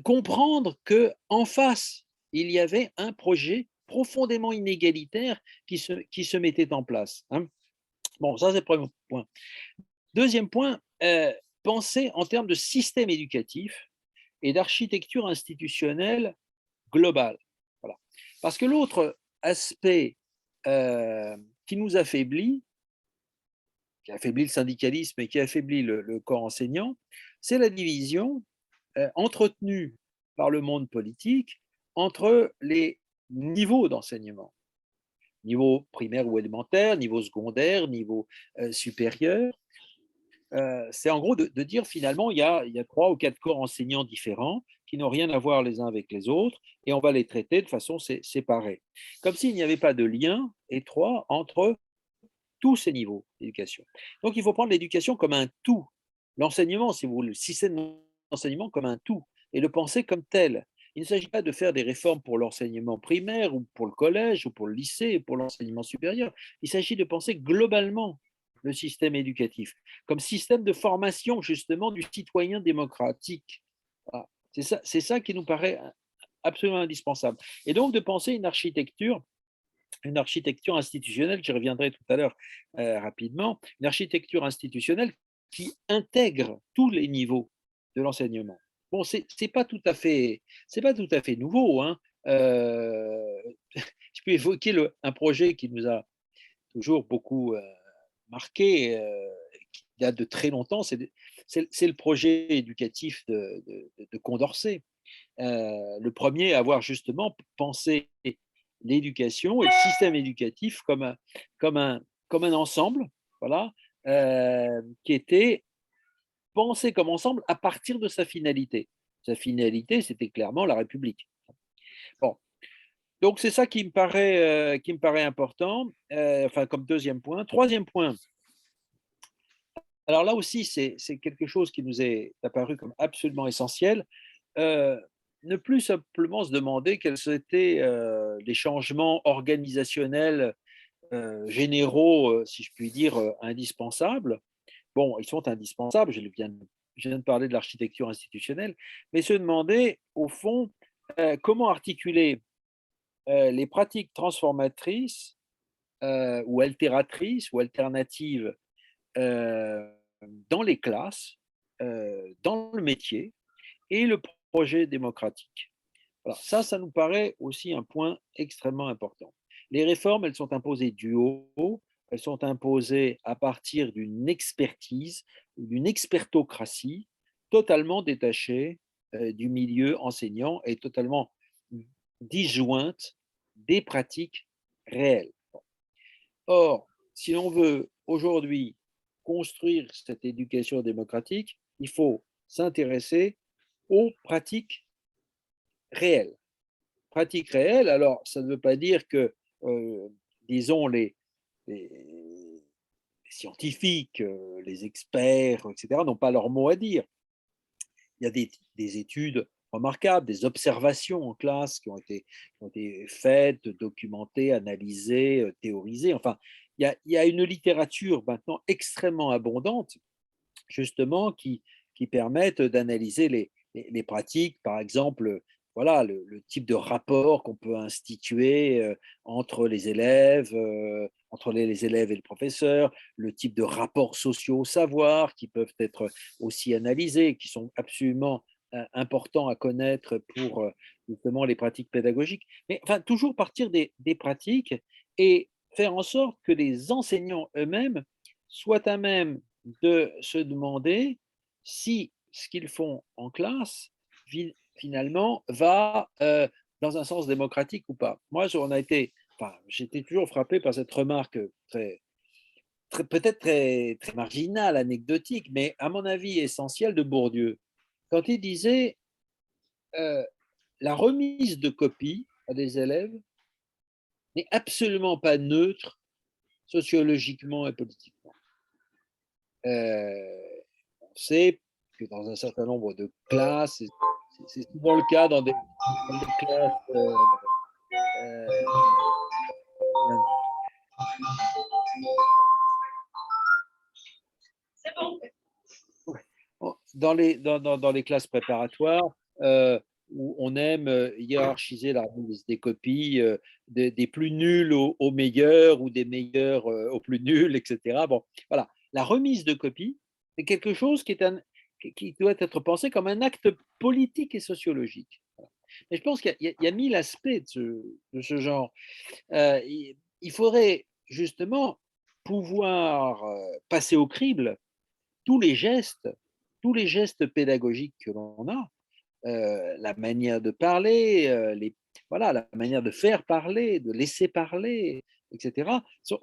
Comprendre qu'en face, il y avait un projet profondément inégalitaire qui se mettait en place. Hein. Bon, ça c'est le premier point. Deuxième point, penser en termes de système éducatif et d'architecture institutionnelle globale. Voilà. Parce que l'autre aspect qui nous affaiblit, qui affaiblit le syndicalisme et qui affaiblit le corps enseignant, c'est la division entretenue par le monde politique entre les niveaux d'enseignement. Niveau primaire ou élémentaire, niveau secondaire, niveau supérieur. C'est en gros de dire finalement, il y a 3 ou 4 corps enseignants différents qui n'ont rien à voir les uns avec les autres et on va les traiter de façon séparée. Comme s'il n'y avait pas de lien étroit entre tous ces niveaux d'éducation. Donc il faut prendre l'éducation comme un tout, l'enseignement, si vous voulez, le système d'enseignement comme un tout et le penser comme tel. Il ne s'agit pas de faire des réformes pour l'enseignement primaire ou pour le collège ou pour le lycée ou pour l'enseignement supérieur. Il s'agit de penser globalement le système éducatif comme système de formation justement du citoyen démocratique. Voilà. C'est ça qui nous paraît absolument indispensable. Et donc de penser une architecture institutionnelle, j'y reviendrai tout à l'heure rapidement, une architecture institutionnelle qui intègre tous les niveaux de l'enseignement. Bon, c'est pas tout à fait nouveau. Hein. Je peux évoquer un projet qui nous a toujours beaucoup marqué, qui date de très longtemps, c'est le projet éducatif de Condorcet. Le premier à avoir justement pensé l'éducation et le système éducatif comme un, comme un ensemble, voilà, qui était pensé comme ensemble à partir de sa finalité. Sa finalité, c'était clairement la République. Bon, donc c'est ça qui me paraît important, enfin comme deuxième point. Troisième point, alors là aussi, c'est quelque chose qui nous est apparu comme absolument essentiel. Euh, Ne plus simplement se demander quels étaient les changements organisationnels généraux, si je puis dire, indispensables. Bon, ils sont indispensables, je viens de parler de l'architecture institutionnelle, mais se demander, au fond, comment articuler les pratiques transformatrices ou altératrices ou alternatives euh, dans les classes, dans le métier et le projet démocratique. Alors ça nous paraît aussi un point extrêmement important. Les réformes, elles sont imposées du haut, elles sont imposées à partir d'une expertise, d'une expertocratie totalement détachée du milieu enseignant et totalement disjointe des pratiques réelles. Or, si l'on veut aujourd'hui construire cette éducation démocratique, il faut s'intéresser aux pratiques réelles. Pratiques réelles, alors ça ne veut pas dire que, disons, les scientifiques, les experts, etc., n'ont pas leur mot à dire. Il y a des études remarquables, des observations en classe qui ont été faites, documentées, analysées, théorisées. Enfin, il y a une littérature maintenant extrêmement abondante, justement, qui permettent d'analyser les pratiques, par exemple, voilà, le type de rapport qu'on peut instituer entre les élèves, entre les élèves et le professeur, le type de rapports sociaux au savoir qui peuvent être aussi analysés, qui sont absolument importants à connaître pour justement les pratiques pédagogiques. Mais enfin, toujours partir des pratiques et faire en sorte que les enseignants eux-mêmes soient à même de se demander si ce qu'ils font en classe, finalement, va dans un sens démocratique ou pas. Moi, j'étais toujours frappé par cette remarque peut-être très marginale, anecdotique, mais à mon avis essentielle de Bourdieu, quand il disait euh, la remise de copies à des élèves n'est absolument pas neutre sociologiquement et politiquement. On sait que dans un certain nombre de classes, c'est souvent le cas dans des classes. Euh, dans les classes préparatoires, où on aime hiérarchiser la remise des copies des plus nuls aux meilleurs ou des meilleurs aux plus nuls, etc. Bon, voilà. La remise de copies, c'est quelque chose qui doit être pensé comme un acte politique et sociologique. Voilà. Mais je pense qu'il y a 1000 aspects de ce genre. Il faudrait justement pouvoir passer au crible tous les gestes, tous les gestes pédagogiques que l'on a, la manière de parler, voilà, la manière de faire parler, de laisser parler, etc.,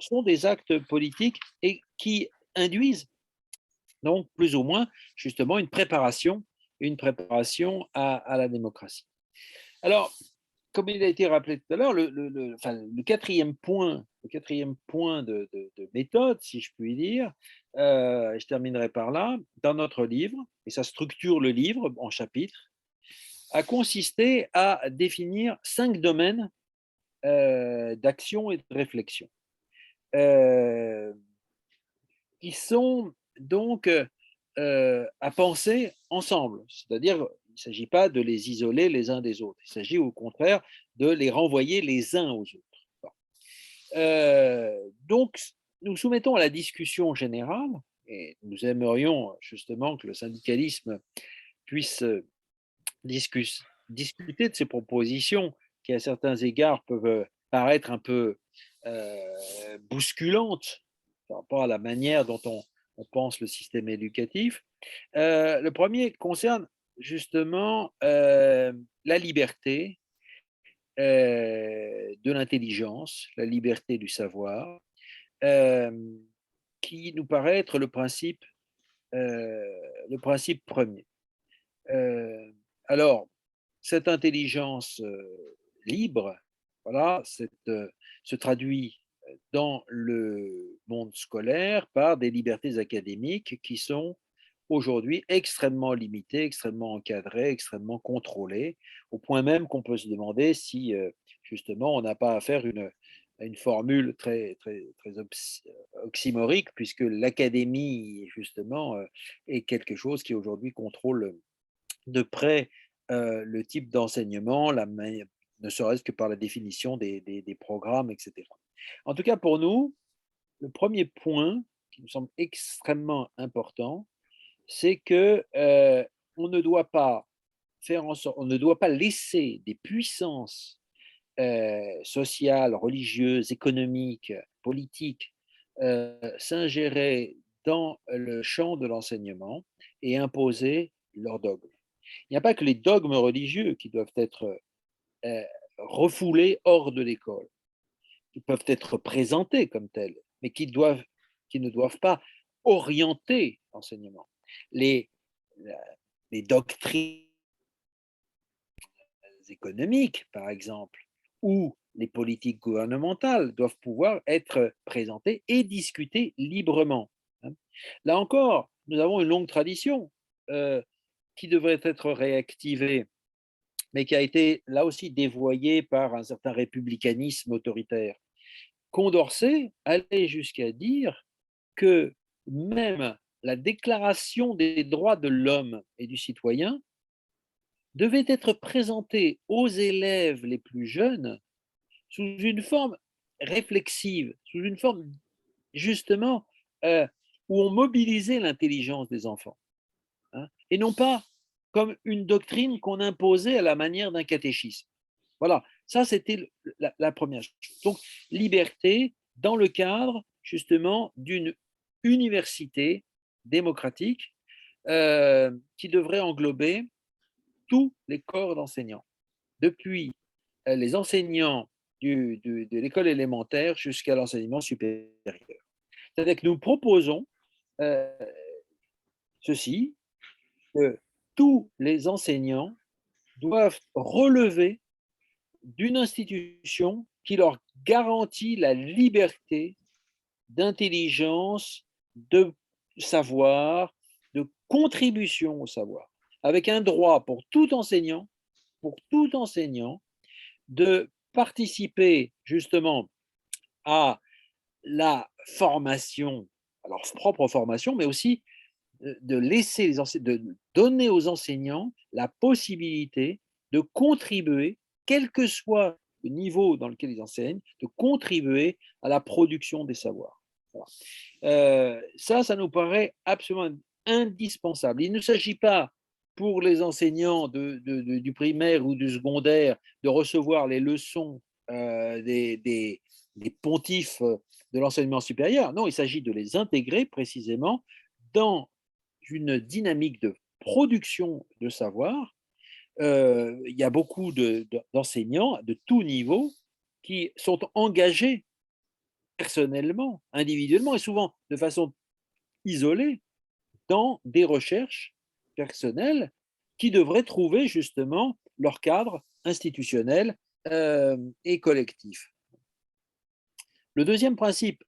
sont des actes politiques et qui induisent donc plus ou moins justement une préparation à la démocratie. Alors, comme il a été rappelé tout à l'heure, le quatrième point de méthode, si je puis dire, je terminerai par là, dans notre livre, et ça structure le livre en chapitres, a consisté à définir 5 domaines d'action et de réflexion, euh, qui sont donc à penser ensemble. C'est-à-dire, il ne s'agit pas de les isoler les uns des autres, il s'agit au contraire de les renvoyer les uns aux autres. Bon. Donc, nous soumettons à la discussion générale, et nous aimerions justement que le syndicalisme puisse discuter de ces propositions qui, à certains égards, peuvent paraître un peu bousculantes par rapport à la manière dont on pense le système éducatif. Le premier concerne justement la liberté de l'intelligence, la liberté du savoir, euh, qui nous paraît être le principe premier. Euh, alors, cette intelligence libre, voilà, se traduit dans le monde scolaire par des libertés académiques qui sont aujourd'hui extrêmement limitées, extrêmement encadrées, extrêmement contrôlées, au point même qu'on peut se demander si justement on n'a pas à faire une formule très oxymorique, puisque l'académie, justement, est quelque chose qui aujourd'hui contrôle de près le type d'enseignement, ne serait-ce que par la définition des programmes, etc. En tout cas, pour nous, le premier point qui nous semble extrêmement important, c'est que on ne doit pas faire en sorte, on ne doit pas laisser des puissances sociales, religieuses, économiques, politiques s'ingérer dans le champ de l'enseignement et imposer leurs dogmes. Il n'y a pas que les dogmes religieux qui doivent être euh, refoulés hors de l'école, qui peuvent être présentés comme tels, mais qui ne doivent pas orienter l'enseignement. Les, les doctrines économiques, par exemple, ou les politiques gouvernementales doivent pouvoir être présentées et discutées librement, hein. Là encore, nous avons une longue tradition qui devrait être réactivée, mais qui a été là aussi dévoyée par un certain républicanisme autoritaire. Condorcet allait jusqu'à dire que même la déclaration des droits de l'homme et du citoyen devait être présentée aux élèves les plus jeunes sous une forme réflexive, sous une forme justement euh, où on mobilisait l'intelligence des enfants, hein, et non pas comme une doctrine qu'on imposait à la manière d'un catéchisme. Voilà, ça c'était la première chose. Donc, liberté dans le cadre justement d'une université démocratique qui devrait englober tous les corps d'enseignants, depuis les enseignants de l'école élémentaire jusqu'à l'enseignement supérieur. C'est-à-dire que nous proposons euh, ceci, que tous les enseignants doivent relever d'une institution qui leur garantit la liberté d'intelligence, de savoir, de contribution au savoir, avec un droit pour tout enseignant, de participer justement à la formation, à leur propre formation, mais aussi de laisser de donner aux enseignants la possibilité de contribuer, quel que soit le niveau dans lequel ils enseignent, de contribuer à la production des savoirs. Voilà. Ça nous paraît absolument indispensable. Il ne s'agit pas pour les enseignants du primaire ou du secondaire de recevoir les leçons des pontifes de l'enseignement supérieur. Non, il s'agit de les intégrer précisément dans une dynamique de production de savoir. Il y a beaucoup d'enseignants de tout niveau qui sont engagés personnellement, individuellement et souvent de façon isolée dans des recherches personnelles qui devraient trouver justement leur cadre institutionnel et collectif. Le deuxième principe,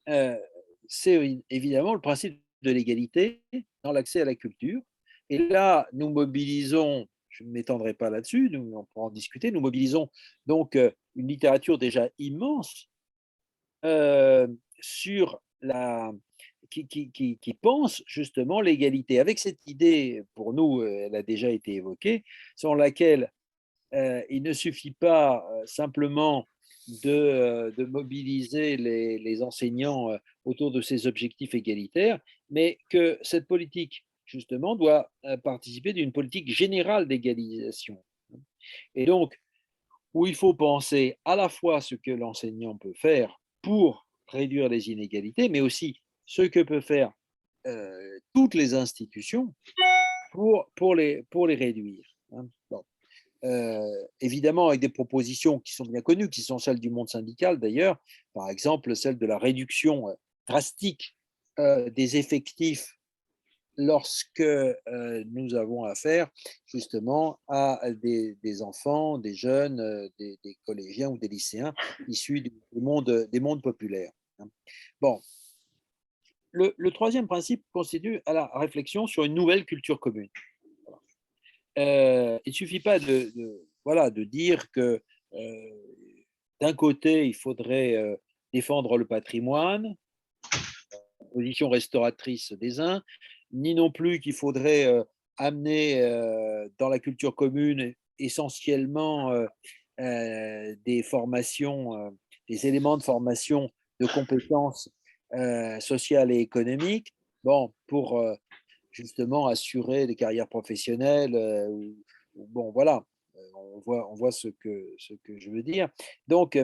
euh, c'est évidemment le principe de l'égalité dans l'accès à la culture. Et là, nous mobilisons, je ne m'étendrai pas là-dessus, on pourra en discuter, nous mobilisons donc une littérature déjà immense euh, sur la, qui pense justement l'égalité. Avec cette idée, pour nous, elle a déjà été évoquée, selon laquelle il ne suffit pas simplement de mobiliser les enseignants autour de ces objectifs égalitaires, mais que cette politique, justement, doit participer d'une politique générale d'égalisation. Et donc, où il faut penser à la fois ce que l'enseignant peut faire pour réduire les inégalités, mais aussi ce que peuvent faire toutes les institutions pour les réduire, hein. Bon. Évidemment avec des propositions qui sont bien connues, qui sont celles du monde syndical d'ailleurs, par exemple celle de la réduction drastique des effectifs lorsque nous avons affaire justement à des enfants, des jeunes, des collégiens ou des lycéens issus des mondes populaires, hein. Bon, le troisième principe constitue à la réflexion sur une nouvelle culture commune. Il ne suffit pas voilà, de dire que d'un côté, il faudrait défendre le patrimoine, la position restauratrice des uns, ni non plus qu'il faudrait amener dans la culture commune essentiellement des formations, des éléments de formation de compétences sociales et économiques. Bon, pour justement assurer des carrières professionnelles. Bon, voilà, on voit ce que je veux dire. Donc,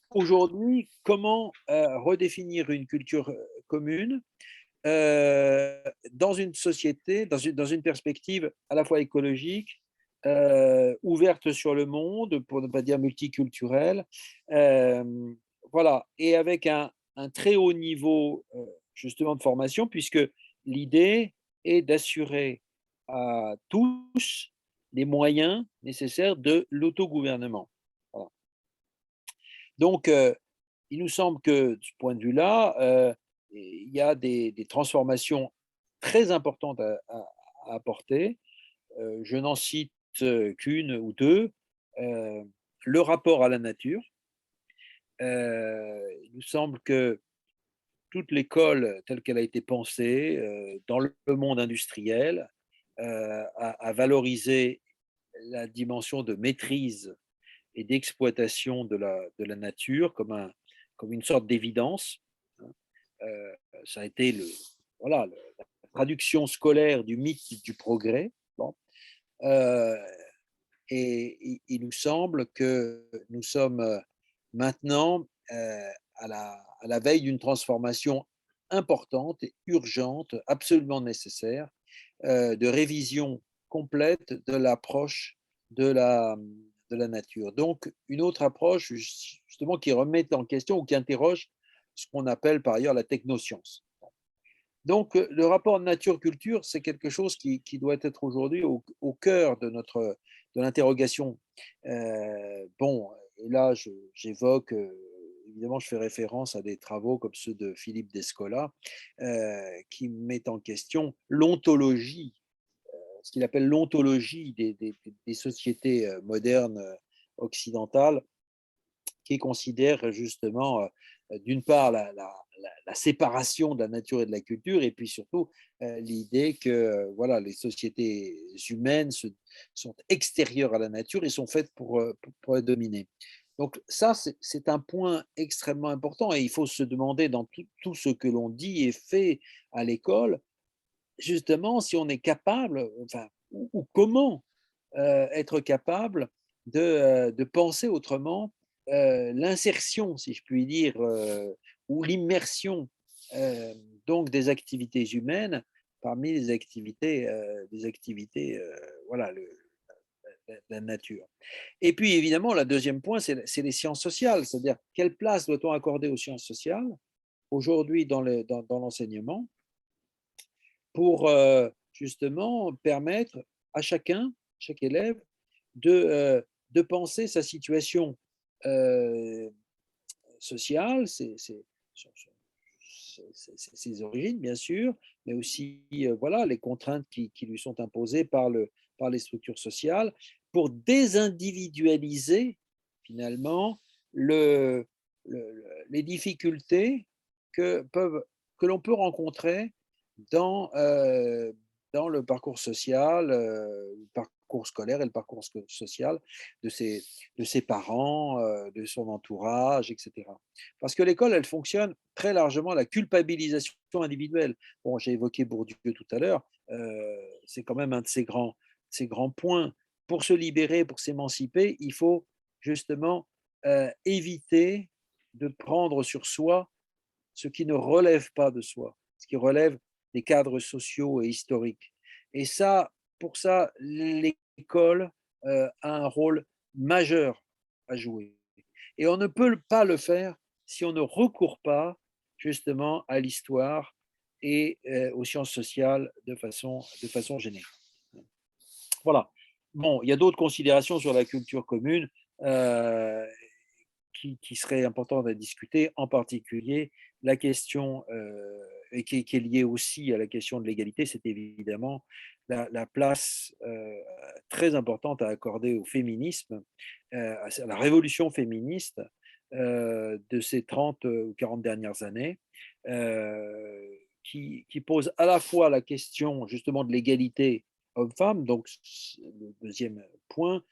aujourd'hui, comment redéfinir une culture commune dans une société, dans une perspective à la fois écologique, ouverte sur le monde, pour ne pas dire multiculturelle, voilà, et avec un très haut niveau justement de formation, puisque l'idée est d'assurer à tous les moyens nécessaires de l'autogouvernement. Voilà. Donc, il nous semble que de ce point de vue-là, il y a des transformations très importantes à apporter. Je n'en cite qu'une ou deux. Euh, le rapport à la nature. Il nous semble que toute l'école telle qu'elle a été pensée dans le monde industriel a valorisé la dimension de maîtrise et d'exploitation de la nature comme une sorte d'évidence. Hein. Ça a été voilà, la traduction scolaire du mythe du progrès. Bon. Euh, et il nous semble que nous sommes maintenant à la veille d'une transformation importante et urgente, absolument nécessaire, de révision complète de l'approche de de la nature. Donc, une autre approche, justement, qui remet en question ou qui interroge ce qu'on appelle par ailleurs la technoscience. Donc, le rapport nature-culture, c'est quelque chose qui doit être aujourd'hui au cœur de de l'interrogation. Bon, et là, j'évoque, évidemment, je fais référence à des travaux comme ceux de Philippe Descola, qui mettent en question l'ontologie, ce qu'il appelle l'ontologie des sociétés modernes occidentales, qui considère justement, d'une part, la séparation de la nature et de la culture, et puis surtout l'idée que voilà, les sociétés humaines sont extérieures à la nature et sont faites pour la dominer. Donc ça, c'est un point extrêmement important et il faut se demander dans tout ce que l'on dit et fait à l'école, justement, si on est capable, enfin, ou comment être capable de penser autrement l'insertion, si je puis dire, ou l'immersion donc des activités humaines parmi les activités voilà, la nature. Et puis évidemment, le deuxième point, c'est les sciences sociales, c'est-à-dire quelle place doit-on accorder aux sciences sociales aujourd'hui dans l'enseignement pour justement permettre à chacun, chaque élève, de penser sa situation euh, sociale, ses origines, bien sûr, mais aussi voilà, les contraintes qui lui sont imposées par les structures sociales, pour désindividualiser finalement les difficultés que, que l'on peut rencontrer dans, dans le parcours social, le parcours scolaire et le parcours social de de ses parents, de son entourage, etc. Parce que l'école, elle fonctionne très largement à la culpabilisation individuelle. Bon, j'ai évoqué Bourdieu tout à l'heure, c'est quand même un de ces grands points. Pour se libérer, pour s'émanciper, il faut justement éviter de prendre sur soi ce qui ne relève pas de soi, ce qui relève des cadres sociaux et historiques. Et ça, pour ça, l'école a un rôle majeur à jouer. Et on ne peut pas le faire si on ne recourt pas justement à l'histoire et aux sciences sociales de façon générale. Voilà. Bon, il y a d'autres considérations sur la culture commune euh, qui serait importante à discuter, en particulier la question, et qui est liée aussi à la question de l'égalité, c'est évidemment la place très importante à accorder au féminisme, à la révolution féministe de ces 30 ou 40 dernières années, qui pose à la fois la question justement de l'égalité homme-femme, donc le deuxième point,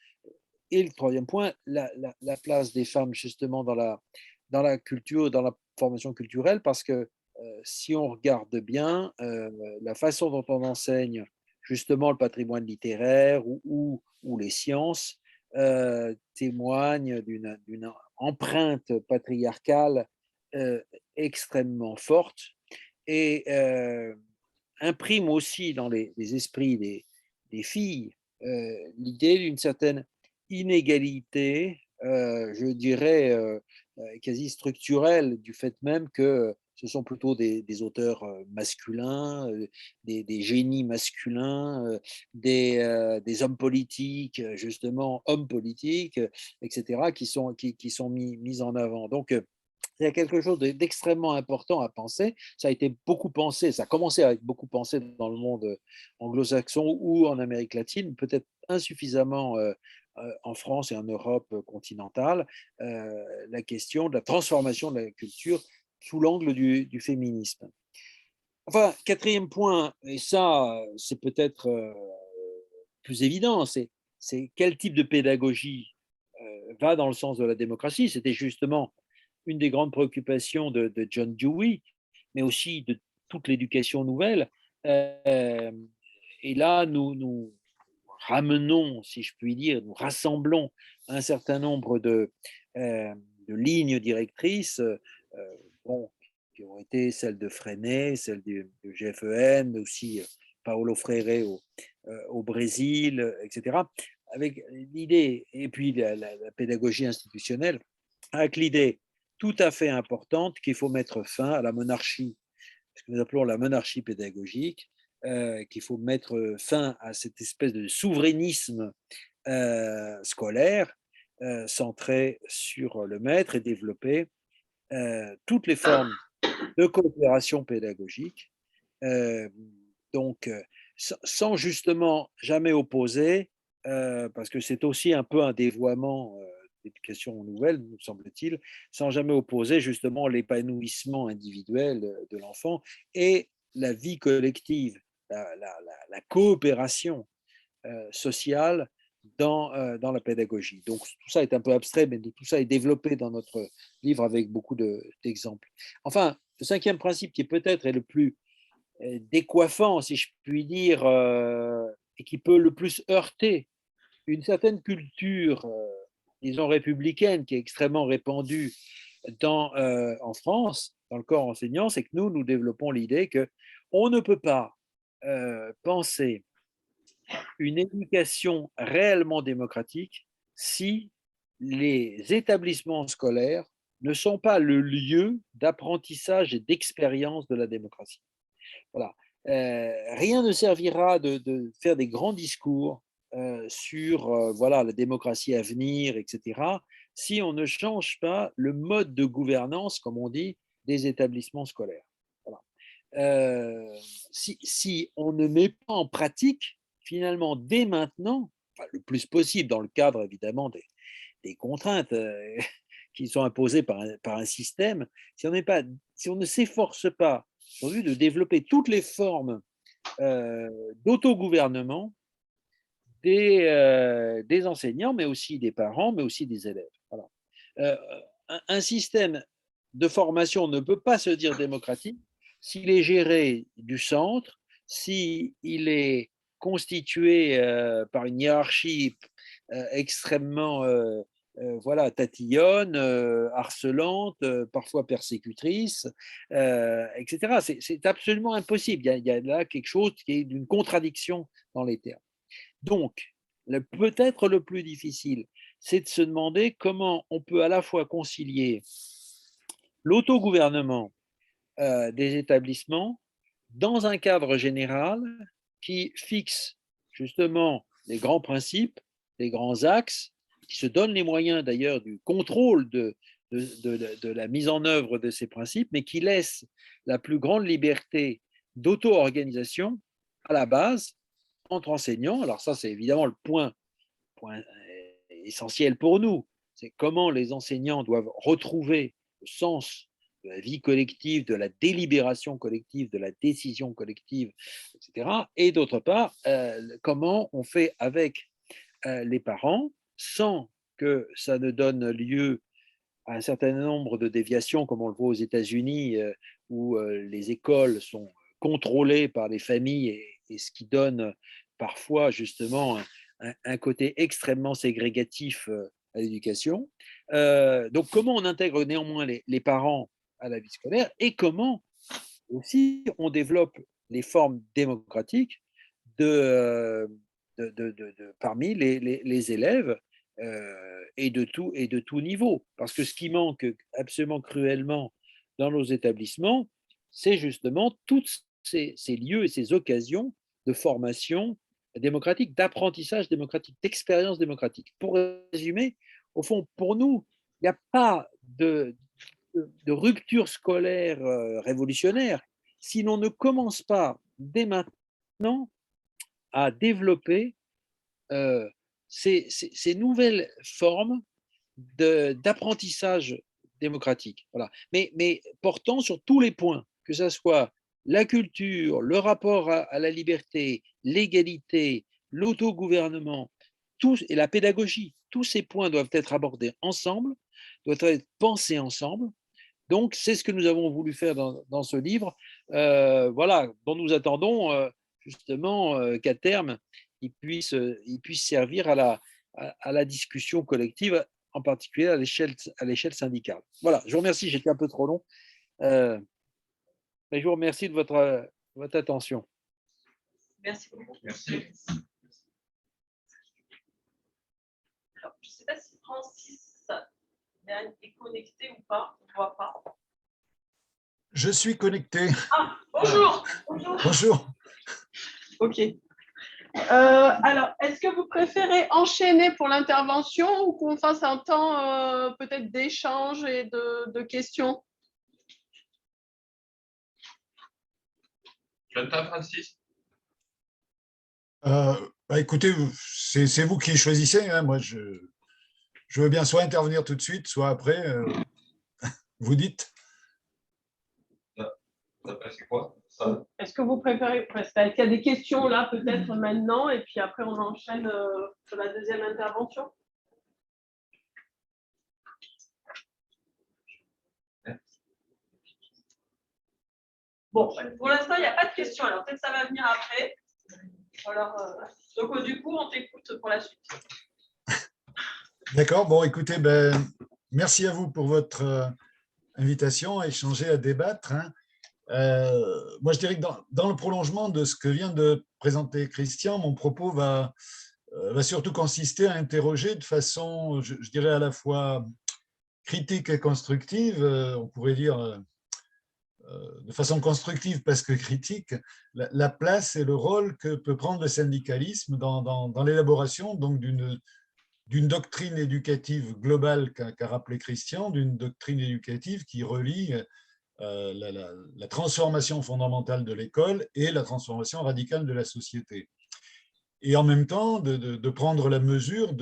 et le troisième point, la place des femmes justement dans la culture, dans la formation culturelle, parce que si on regarde bien, la façon dont on enseigne justement le patrimoine littéraire ou les sciences témoigne d'une empreinte patriarcale extrêmement forte et imprime aussi dans les esprits des filles l'idée d'une certaine inégalité, je dirais quasi structurelle, du fait même que ce sont plutôt des auteurs masculins, des génies masculins, des hommes politiques, justement, hommes politiques, etc., qui sont mis en avant. Donc, il y a quelque chose d'extrêmement important à penser. Ça a été beaucoup pensé, ça a commencé à être beaucoup pensé dans le monde anglo-saxon ou en Amérique latine, peut-être insuffisamment en France et en Europe continentale, la question de la transformation de la culture sous l'angle du féminisme. Enfin, quatrième point, et ça, c'est peut-être plus évident, c'est quel type de pédagogie va dans le sens de la démocratie. C'était justement une des grandes préoccupations de John Dewey, mais aussi de toute l'éducation nouvelle. Euh, et là, nous ramenons, si je puis dire, nous rassemblons un certain nombre de lignes directrices, bon, qui ont été celles de Freinet, celles de GFEN, mais aussi Paulo Freire au Brésil, etc., avec l'idée, et puis la pédagogie institutionnelle, avec l'idée tout à fait importante qu'il faut mettre fin à la monarchie, ce que nous appelons la monarchie pédagogique, qu'il faut mettre fin à cette espèce de souverainisme scolaire centré sur le maître et développer toutes les formes de coopération pédagogique, euh, donc sans justement jamais opposer, parce que c'est aussi un peu un dévoiement d'éducation nouvelle, nous semble-t-il, sans jamais opposer justement l'épanouissement individuel de l'enfant et la vie collective, la coopération sociale dans la pédagogie. Donc tout ça est un peu abstrait, mais tout ça est développé dans notre livre avec beaucoup d'exemples. Enfin, le cinquième principe qui peut-être est le plus décoiffant, si je puis dire, et qui peut le plus heurter une certaine culture, disons républicaine, qui est extrêmement répandue en France, dans le corps enseignant, c'est que nous développons l'idée que on ne peut pas penser une éducation réellement démocratique si les établissements scolaires ne sont pas le lieu d'apprentissage et d'expérience de la démocratie. Voilà. Rien ne servira de faire des grands discours sur voilà, la démocratie à venir, etc., si on ne change pas le mode de gouvernance, comme on dit, des établissements scolaires. Voilà. Si on ne met pas en pratique, finalement, dès maintenant, enfin, le plus possible, dans le cadre évidemment des contraintes qui sont imposées par un système, si on ne s'efforce pas aujourd'hui de développer toutes les formes d'autogouvernement des enseignants, mais aussi des parents, mais aussi des élèves. Voilà. Euh, un système de formation ne peut pas se dire démocratique s'il est géré du centre, s'il est constitué par une hiérarchie extrêmement voilà, tatillonne, harcelante, parfois persécutrice, etc. C'est absolument impossible. Il y a là quelque chose qui est d'une contradiction dans les termes. Donc, peut-être le plus difficile, c'est de se demander comment on peut à la fois concilier l'autogouvernement des établissements dans un cadre général qui fixe justement les grands principes, les grands axes, qui se donne les moyens d'ailleurs du contrôle de la mise en œuvre de ces principes, mais qui laisse la plus grande liberté d'auto-organisation à la base entre enseignants. Alors ça, c'est évidemment le point essentiel pour nous. C'est comment les enseignants doivent retrouver le sens de la vie collective, de la délibération collective, de la décision collective, etc. Et d'autre part, comment on fait avec les parents sans que ça ne donne lieu à un certain nombre de déviations, comme on le voit aux États-Unis, où les écoles sont contrôlées par les familles et ce qui donne parfois justement un côté extrêmement ségrégatif à l'éducation. Donc, comment on intègre néanmoins les parents à la vie scolaire et comment aussi on développe les formes démocratiques de, parmi les élèves et de tout niveau. Parce que ce qui manque absolument cruellement dans nos établissements, c'est justement tous ces lieux et ces occasions de formation démocratique, d'apprentissage démocratique, d'expérience démocratique. Pour résumer, au fond, pour nous, il n'y a pas de rupture scolaire révolutionnaire si l'on ne commence pas dès maintenant à développer ces nouvelles formes d'apprentissage démocratique. Voilà. Mais portant sur tous les points, que ce soit la culture, le rapport à la liberté, l'égalité, l'autogouvernement, et la pédagogie. Tous ces points doivent être abordés ensemble, doivent être pensés ensemble. Donc, c'est ce que nous avons voulu faire dans ce livre, voilà, dont nous attendons justement qu'à terme, il puisse servir à la discussion collective, en particulier à l'échelle syndicale. Voilà, je vous remercie, j'étais un peu trop long, mais je vous remercie de votre attention. Merci beaucoup. Merci. Alors, je ne sais pas si Francis est connecté ou pas, on ne voit pas. Je suis connecté. Ah, bonjour. Bonjour. Bonjour. Ok. Alors, est-ce que vous préférez enchaîner pour l'intervention ou qu'on fasse un temps peut-être d'échange et de questions? Tu entends, Francis? Écoutez, c'est vous qui choisissez. Hein. Moi, je veux bien soit intervenir tout de suite, soit après. Vous dites. C'est quoi ça? Est-ce que vous préférez, est-ce qu'il y a des questions là peut-être maintenant et puis après on enchaîne sur la deuxième intervention? Bon, pour l'instant, il n'y a pas de questions. Alors peut-être ça va venir après. Alors, donc du coup, on t'écoute pour la suite. D'accord. Bon, écoutez, merci à vous pour votre invitation à échanger, à débattre. Hein. Moi, je dirais que dans le prolongement de ce que vient de présenter Christian, mon propos va surtout consister à interroger de façon, je dirais, à la fois critique et constructive, on pourrait dire de façon constructive parce que critique, la place et le rôle que peut prendre le syndicalisme dans l'élaboration donc d'une doctrine éducative globale qu'a rappelé Christian, d'une doctrine éducative qui relie la transformation fondamentale de l'école et la transformation radicale de la société. Et en même temps, de prendre la mesure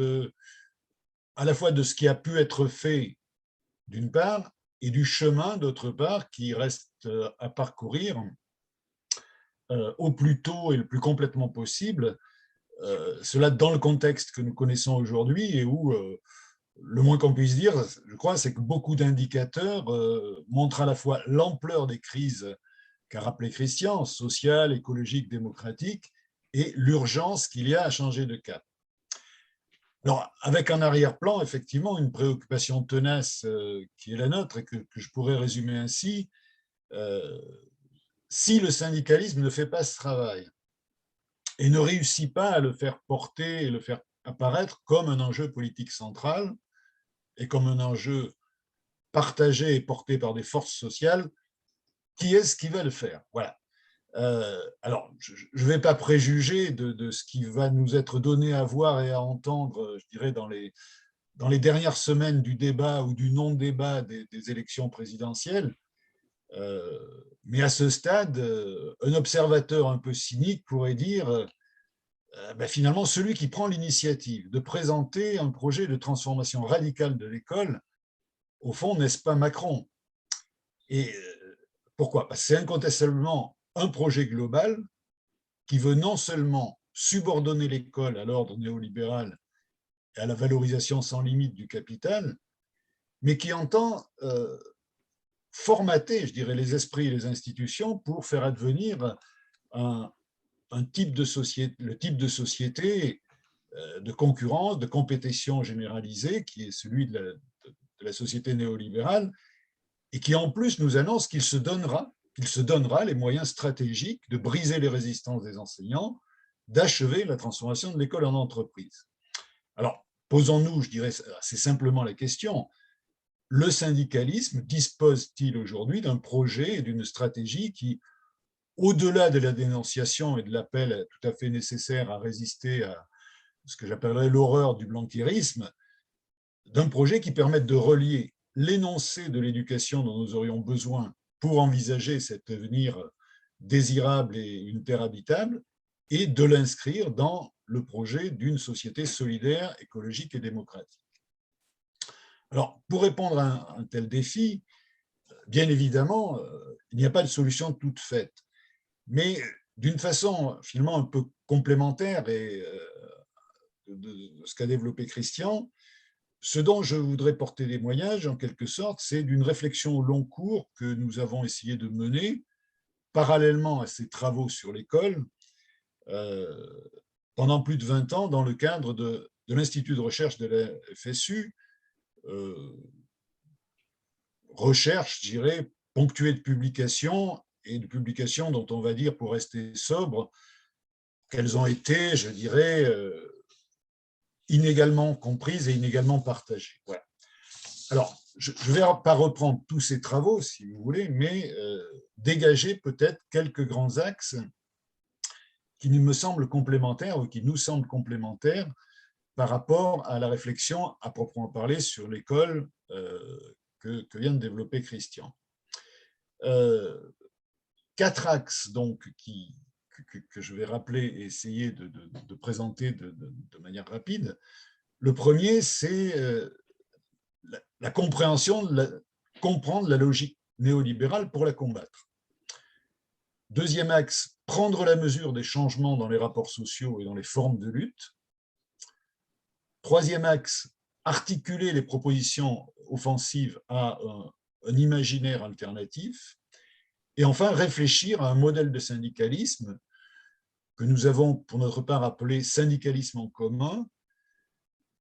à la fois de ce qui a pu être fait d'une part, et du chemin, d'autre part, qui reste à parcourir au plus tôt et le plus complètement possible, cela dans le contexte que nous connaissons aujourd'hui et où, le moins qu'on puisse dire, je crois, c'est que beaucoup d'indicateurs montrent à la fois l'ampleur des crises qu'a rappelé Christian, sociales, écologiques, démocratiques, et l'urgence qu'il y a à changer de cap. Alors, avec en arrière-plan, effectivement, une préoccupation tenace qui est la nôtre et que je pourrais résumer ainsi, si le syndicalisme ne fait pas ce travail et ne réussit pas à le faire porter et le faire apparaître comme un enjeu politique central et comme un enjeu partagé et porté par des forces sociales, qui est-ce qui va le faire? Voilà. Alors, je ne vais pas préjuger de ce qui va nous être donné à voir et à entendre, je dirais, dans les dernières semaines du débat ou du non-débat des élections présidentielles. Mais à ce stade, un observateur un peu cynique pourrait dire finalement, celui qui prend l'initiative de présenter un projet de transformation radicale de l'école, au fond, n'est-ce pas Macron? Et pourquoi? Parce que c'est incontestablement un projet global qui veut non seulement subordonner l'école à l'ordre néolibéral et à la valorisation sans limite du capital, mais qui entend formater, je dirais, les esprits et les institutions pour faire advenir un type de société, le type de société de concurrence, de compétition généralisée, qui est celui de la société néolibérale, et qui en plus nous annonce qu'il se donnera les moyens stratégiques de briser les résistances des enseignants, d'achever la transformation de l'école en entreprise. Alors, posons-nous, je dirais, assez simplement la question, le syndicalisme dispose-t-il aujourd'hui d'un projet et d'une stratégie qui, au-delà de la dénonciation et de l'appel tout à fait nécessaire à résister à ce que j'appellerais l'horreur du blanquerisme, d'un projet qui permette de relier l'énoncé de l'éducation dont nous aurions besoin pour envisager cet avenir désirable et une terre habitable, et de l'inscrire dans le projet d'une société solidaire, écologique et démocratique. Alors, pour répondre à un tel défi, bien évidemment, il n'y a pas de solution toute faite, mais d'une façon finalement un peu complémentaire et, de ce qu'a développé Christian, ce dont je voudrais porter témoignage, en quelque sorte, c'est d'une réflexion au long cours que nous avons essayé de mener parallèlement à ces travaux sur l'école pendant plus de 20 ans dans le cadre de l'Institut de recherche de la FSU, recherche, je dirais, ponctuée de publications, et de publications dont on va dire, pour rester sobre, qu'elles ont été, je dirais, inégalement comprises et inégalement partagées. Voilà. Alors, je ne vais pas reprendre tous ces travaux, si vous voulez, mais dégager peut-être quelques grands axes qui me semblent complémentaires ou qui nous semblent complémentaires par rapport à la réflexion à proprement parler sur l'école que vient de développer Christian. 4 axes donc que je vais rappeler et essayer de présenter de manière rapide. Le premier, c'est la compréhension, comprendre la logique néolibérale pour la combattre. Deuxième axe, prendre la mesure des changements dans les rapports sociaux et dans les formes de lutte. Troisième axe, articuler les propositions offensives à un imaginaire alternatif. Et enfin, réfléchir à un modèle de syndicalisme que nous avons pour notre part appelé syndicalisme en commun,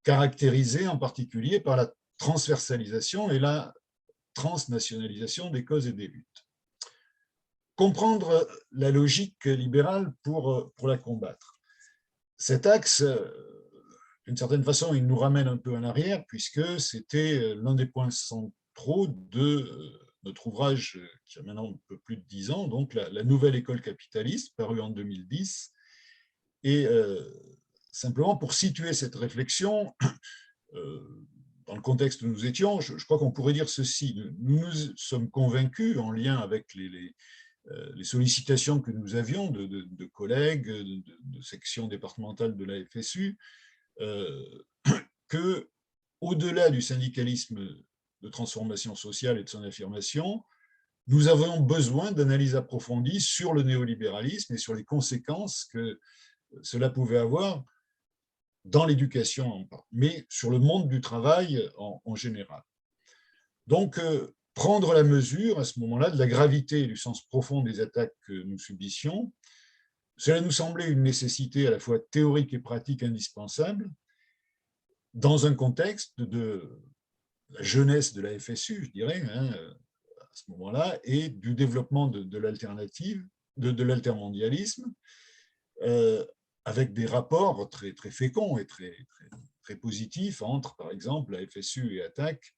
caractérisé en particulier par la transversalisation et la transnationalisation des causes et des luttes. Comprendre la logique libérale pour la combattre. Cet axe, d'une certaine façon, il nous ramène un peu en arrière, puisque c'était l'un des points centraux de notre ouvrage qui a maintenant un peu plus de 10 ans, donc la nouvelle école capitaliste, parue en 2010. Et simplement pour situer cette réflexion, dans le contexte où nous étions, je crois qu'on pourrait dire ceci. Nous sommes convaincus, en lien avec les sollicitations que nous avions de collègues, de sections départementales de la FSU, que, au-delà du syndicalisme de transformation sociale et de son affirmation, nous avons besoin d'analyses approfondies sur le néolibéralisme et sur les conséquences que cela pouvait avoir dans l'éducation, mais sur le monde du travail en général. Donc, prendre la mesure à ce moment-là de la gravité et du sens profond des attaques que nous subissions, cela nous semblait une nécessité à la fois théorique et pratique indispensable dans un contexte de la jeunesse de la FSU, je dirais, à ce moment-là, et du développement de l'alternative, de l'altermondialisme, avec des rapports très, très féconds et très, très, très positifs entre, par exemple, la FSU et ATTAC,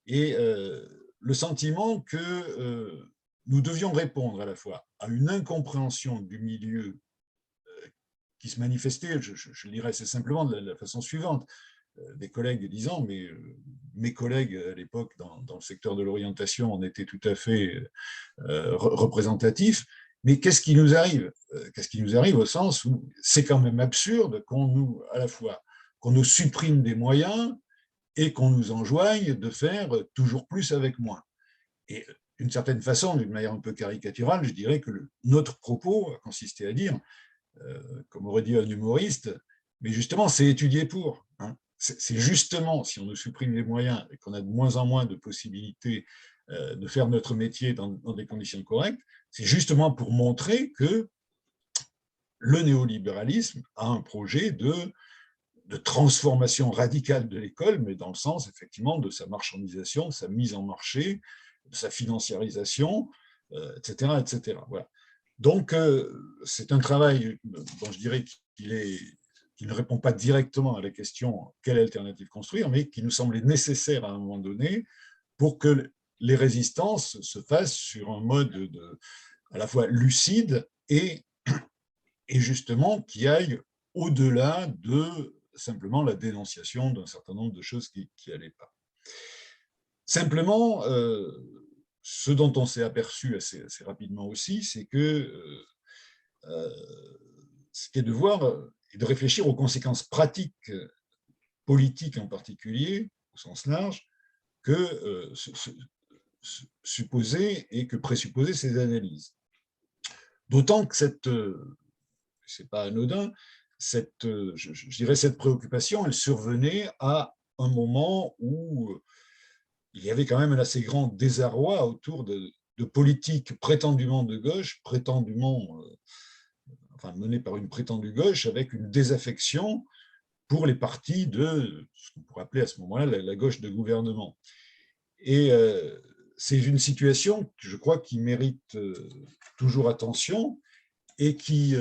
et le sentiment que nous devions répondre à la fois à une incompréhension du milieu qui se manifestait, je le dirais assez simplement de la façon suivante, des collègues disant, mais mes collègues à l'époque dans le secteur de l'orientation en étaient tout à fait représentatifs, mais qu'est-ce qui nous arrive? Qu'est-ce qui nous arrive au sens où c'est quand même absurde qu'on nous, à la fois, qu'on nous supprime des moyens et qu'on nous enjoigne de faire toujours plus avec moins. Et d'une certaine façon, d'une manière un peu caricaturale, je dirais que notre propos a consisté à dire, comme aurait dit un humoriste, mais justement, c'est étudier pour. Hein. C'est justement, si on nous supprime les moyens et qu'on a de moins en moins de possibilités de faire notre métier dans des conditions correctes, c'est justement pour montrer que le néolibéralisme a un projet de transformation radicale de l'école, mais dans le sens, effectivement, de sa marchandisation, de sa mise en marché, de sa financiarisation, etc. etc. Voilà. Donc, c'est un travail dont je dirais qu'il ne répond pas directement à la question « quelle alternative construire ?», mais qui nous semblait nécessaire à un moment donné pour que les résistances se fassent sur un mode à la fois lucide et justement qui aille au-delà de simplement la dénonciation d'un certain nombre de choses qui n'allaient pas. Simplement, ce dont on s'est aperçu assez rapidement aussi, c'est que ce qui est de voir et de réfléchir aux conséquences pratiques, politiques en particulier, au sens large, que supposer et que présupposer ces analyses. D'autant que c'est pas anodin, je dirais cette préoccupation, elle survenait à un moment où il y avait quand même un assez grand désarroi autour de politiques prétendument de gauche, menées par une prétendue gauche, avec une désaffection pour les partis de ce qu'on pourrait appeler à ce moment-là la gauche de gouvernement. Et c'est une situation, je crois, qui mérite toujours attention et qui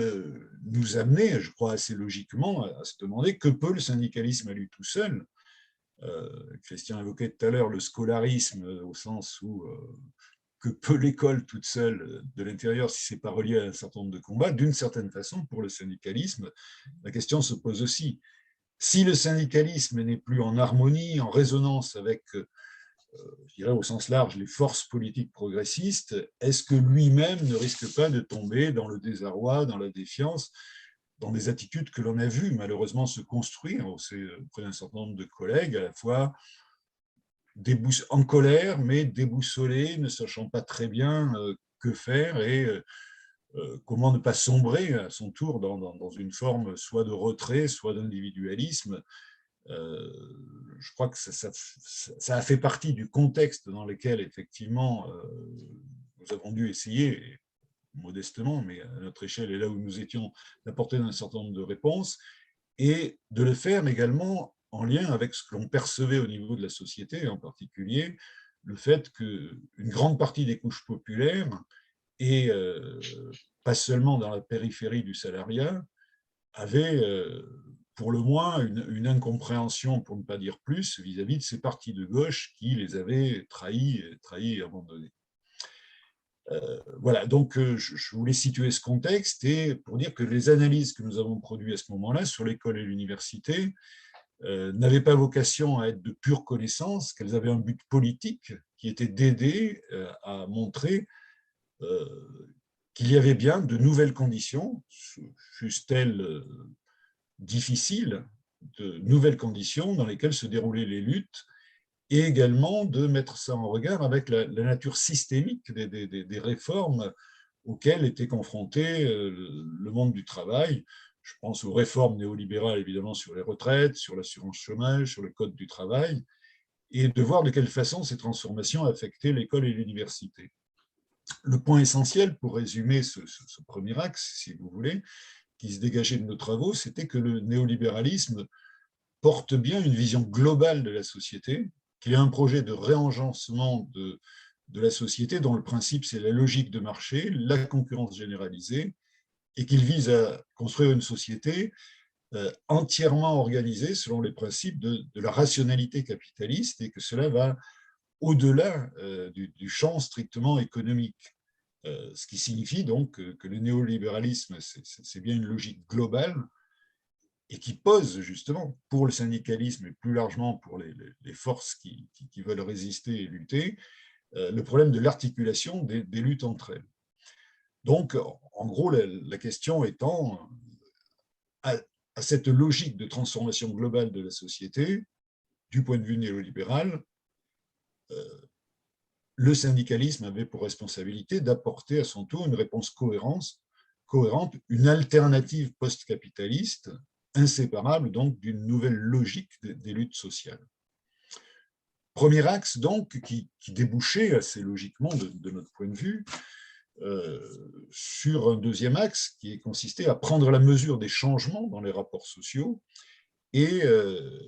nous amenait, je crois, assez logiquement à se demander que peut le syndicalisme à lui tout seul. Christian évoquait tout à l'heure le scolarisme au sens où que peut l'école toute seule de l'intérieur si ce n'est pas relié à un certain nombre de combats. D'une certaine façon, pour le syndicalisme, la question se pose aussi. Si le syndicalisme n'est plus en harmonie, en résonance avec, je dirais au sens large, les forces politiques progressistes, est-ce que lui-même ne risque pas de tomber dans le désarroi, dans la défiance, dans des attitudes que l'on a vues malheureusement se construire auprès d'un certain nombre de collègues, à la fois en colère, mais déboussolés, ne sachant pas très bien que faire et comment ne pas sombrer à son tour dans une forme soit de retrait, soit d'individualisme. Je crois que ça a fait partie du contexte dans lequel, effectivement, nous avons dû essayer, modestement, mais à notre échelle et là où nous étions, d'apporter un certain nombre de réponses, et de le faire également en lien avec ce que l'on percevait au niveau de la société, en particulier le fait qu'une grande partie des couches populaires, et pas seulement dans la périphérie du salariat, avaient pour le moins une incompréhension, pour ne pas dire plus, vis-à-vis de ces partis de gauche qui les avaient trahis et abandonnés. Voilà, donc je voulais situer ce contexte et pour dire que les analyses que nous avons produites à ce moment-là sur l'école et l'université n'avaient pas vocation à être de pure connaissance, qu'elles avaient un but politique qui était d'aider à montrer qu'il y avait bien de nouvelles conditions, fussent-elles difficiles, de nouvelles conditions dans lesquelles se déroulaient les luttes, et également de mettre ça en regard avec la nature systémique des réformes auxquelles était confronté le monde du travail. Je pense aux réformes néolibérales, évidemment, sur les retraites, sur l'assurance chômage, sur le code du travail, et de voir de quelle façon ces transformations affectaient l'école et l'université. Le point essentiel, pour résumer ce premier axe, si vous voulez, qui se dégageait de nos travaux, c'était que le néolibéralisme porte bien une vision globale de la société, qu'il y a un projet de réagencement de la société dont le principe, c'est la logique de marché, la concurrence généralisée, et qu'il vise à construire une société entièrement organisée selon les principes de la rationalité capitaliste, et que cela va au-delà du champ strictement économique. Ce qui signifie donc que le néolibéralisme, c'est bien une logique globale et qui pose justement pour le syndicalisme et plus largement pour les forces qui veulent résister et lutter, le problème de l'articulation des luttes entre elles. Donc, en gros, la question étant, à cette logique de transformation globale de la société, du point de vue néolibéral, le syndicalisme avait pour responsabilité d'apporter à son tour une réponse cohérente, une alternative post-capitaliste, inséparable donc d'une nouvelle logique des luttes sociales. Premier axe donc qui débouchait assez logiquement de notre point de vue sur un deuxième axe qui consistait à prendre la mesure des changements dans les rapports sociaux et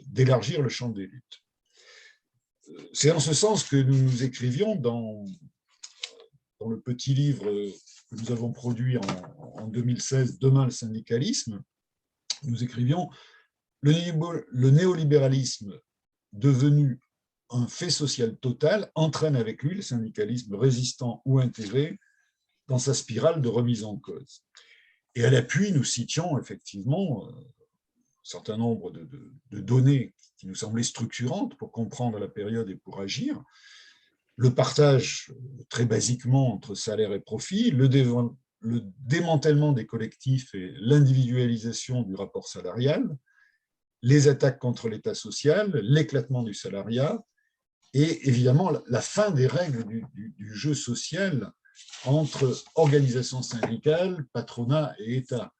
d'élargir le champ des luttes. C'est en ce sens que nous écrivions dans le petit livre que nous avons produit en 2016, Demain le syndicalisme, nous écrivions le néolibéralisme devenu un fait social total entraîne avec lui le syndicalisme résistant ou intégré dans sa spirale de remise en cause. Et à l'appui, nous citions effectivement un certain nombre de données qui nous semblaient structurantes pour comprendre la période et pour agir. Le partage, très basiquement, entre salaire et profit, le démantèlement des collectifs et l'individualisation du rapport salarial, les attaques contre l'État social, l'éclatement du salariat et évidemment la fin des règles du jeu social entre organisations syndicales, patronat et État,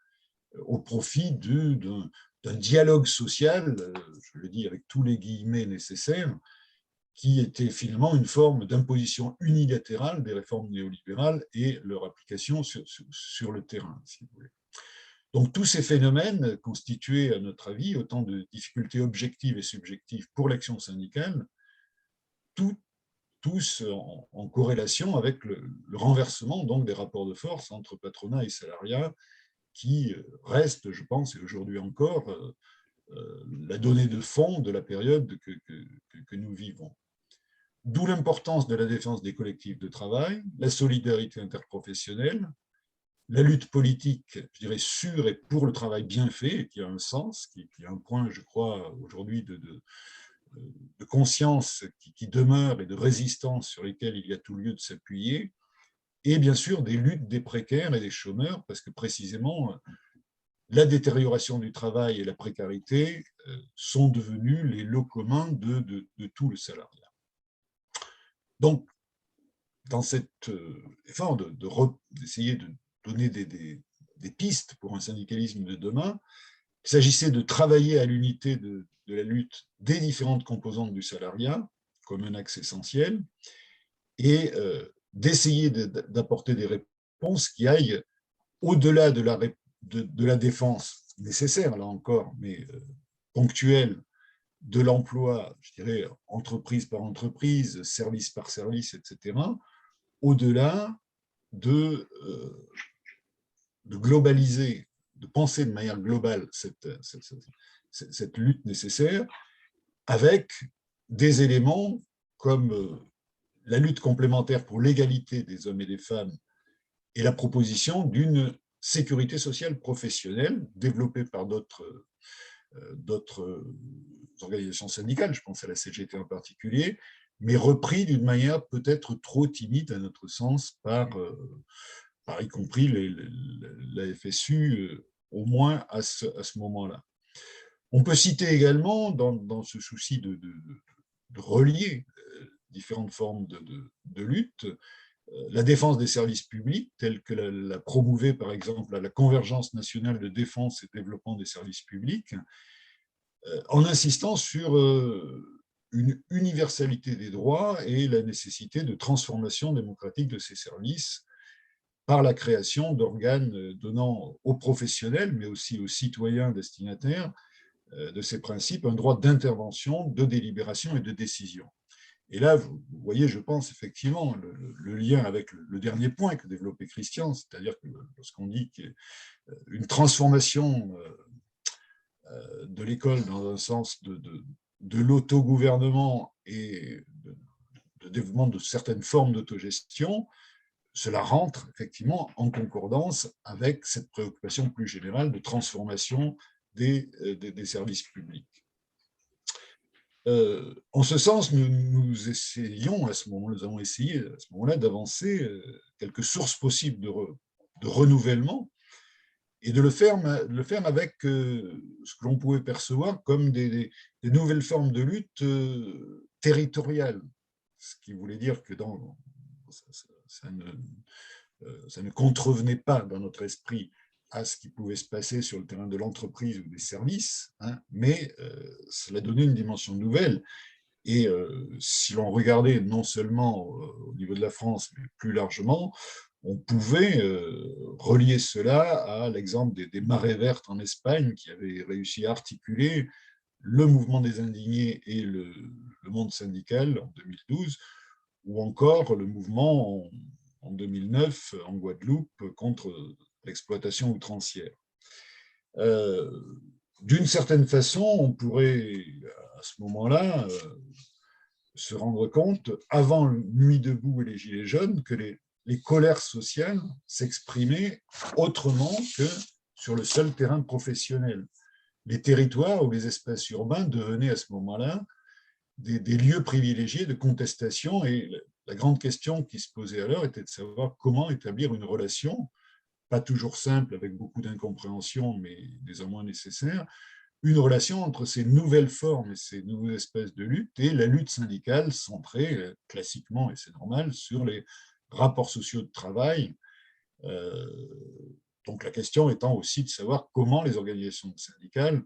au profit d'un dialogue social, je le dis avec tous les guillemets nécessaires, qui était finalement une forme d'imposition unilatérale des réformes néolibérales et leur application sur le terrain, si vous voulez. Donc tous ces phénomènes constituaient, à notre avis, autant de difficultés objectives et subjectives pour l'action syndicale, tous en corrélation avec le renversement donc, des rapports de force entre patronat et salariat, qui reste, je pense, et aujourd'hui encore, la donnée de fond de la période que nous vivons. D'où l'importance de la défense des collectifs de travail, la solidarité interprofessionnelle, la lutte politique, je dirais, sur et pour le travail bien fait, qui a un sens, qui a un point, je crois, aujourd'hui de conscience qui demeure et de résistance sur lesquels il y a tout lieu de s'appuyer, et bien sûr des luttes des précaires et des chômeurs, parce que précisément, la détérioration du travail et la précarité sont devenus les lots communs de tout le salariat. Donc, dans cet effort d'essayer de donner des pistes pour un syndicalisme de demain, il s'agissait de travailler à l'unité de la lutte des différentes composantes du salariat, comme un axe essentiel, et d'essayer d'apporter des réponses qui aillent au-delà de la défense nécessaire, là encore, mais ponctuelle, de l'emploi, je dirais, entreprise par entreprise, service par service, etc., au-delà de globaliser, de penser de manière globale cette lutte nécessaire, avec des éléments comme la lutte complémentaire pour l'égalité des hommes et des femmes et la proposition d'une sécurité sociale professionnelle développée par d'autres organisations syndicales, je pense à la CGT en particulier, mais repris d'une manière peut-être trop timide à notre sens par y compris la FSU, au moins à ce moment-là. On peut citer également, dans ce souci de relier différentes formes de lutte, la défense des services publics, telle que la promouvait par exemple la Convergence nationale de défense et développement des services publics, en insistant sur une universalité des droits et la nécessité de transformation démocratique de ces services par la création d'organes donnant aux professionnels, mais aussi aux citoyens destinataires de ces principes, un droit d'intervention, de délibération et de décision. Et là, vous voyez, je pense effectivement le lien avec le dernier point que développait Christian, c'est-à-dire que lorsqu'on dit qu'une transformation de l'école dans un sens de l'autogouvernement et de développement de certaines formes d'autogestion, cela rentre effectivement en concordance avec cette préoccupation plus générale de transformation des services publics. En ce sens, nous essayons à ce moment, nous avons essayé à ce moment-là d'avancer quelques sources possibles de renouvellement et de le faire avec ce que l'on pouvait percevoir comme des nouvelles formes de lutte territoriale, ce qui voulait dire que ça ne contrevenait pas dans notre esprit à ce qui pouvait se passer sur le terrain de l'entreprise ou des services, hein, mais cela donnait une dimension nouvelle. Et si l'on regardait non seulement au niveau de la France, mais plus largement, on pouvait relier cela à l'exemple des marées vertes en Espagne, qui avaient réussi à articuler le mouvement des indignés et le monde syndical en 2012, ou encore le mouvement en 2009 en Guadeloupe contre l'exploitation outrancière. D'une certaine façon, on pourrait, à ce moment-là, se rendre compte, avant Nuit debout et les Gilets jaunes, que les colères sociales s'exprimaient autrement que sur le seul terrain professionnel. Les territoires ou les espaces urbains devenaient à ce moment-là des lieux privilégiés de contestation, et la grande question qui se posait alors était de savoir comment établir une relation, pas toujours simple, avec beaucoup d'incompréhension, mais désormais nécessaire, une relation entre ces nouvelles formes et ces nouveaux espaces de lutte et la lutte syndicale centrée, classiquement, et c'est normal, sur les rapports sociaux de travail. Donc la question étant aussi de savoir comment les organisations syndicales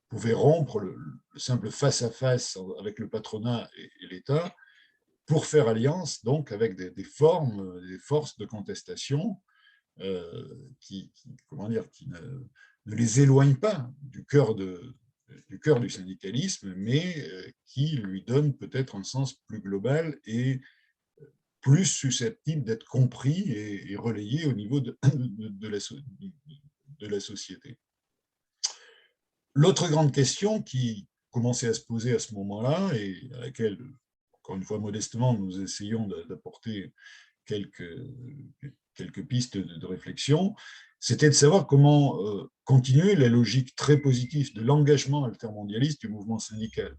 pouvaient rompre le simple face-à-face avec le patronat et l'État pour faire alliance donc avec des formes, des forces de contestation qui ne les éloignent pas du cœur du syndicalisme, mais qui lui donnent peut-être un sens plus global et plus susceptible d'être compris et relayé au niveau de la société. L'autre grande question qui commençait à se poser à ce moment-là, et à laquelle, encore une fois modestement, nous essayons d'apporter quelques pistes de réflexion, c'était de savoir comment continuer la logique très positive de l'engagement altermondialiste du mouvement syndical.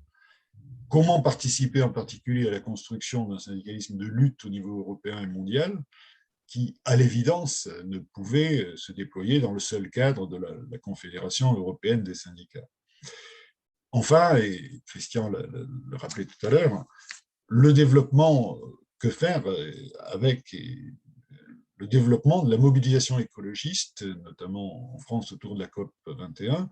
Comment participer en particulier à la construction d'un syndicalisme de lutte au niveau européen et mondial qui, à l'évidence, ne pouvait se déployer dans le seul cadre de la Confédération européenne des syndicats. Enfin, et Christian le rappelait tout à l'heure, le développement, que faire avec le développement de la mobilisation écologiste, notamment en France autour de la COP 21,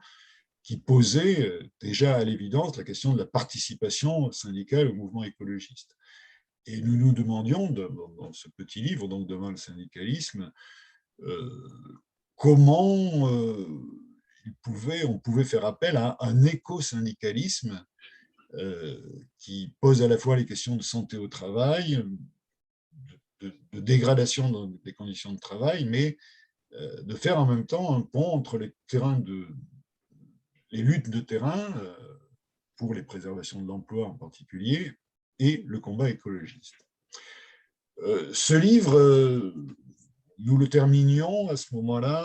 qui posait déjà à l'évidence la question de la participation syndicale au mouvement écologiste. Et nous nous demandions, dans ce petit livre, donc Demain le syndicalisme, comment on pouvait faire appel à un éco-syndicalisme qui pose à la fois les questions de santé au travail, de dégradation des conditions de travail, mais de faire en même temps un pont entre les luttes de terrain pour les préservations de l'emploi en particulier et le combat écologiste. Ce livre, nous le terminions à ce moment-là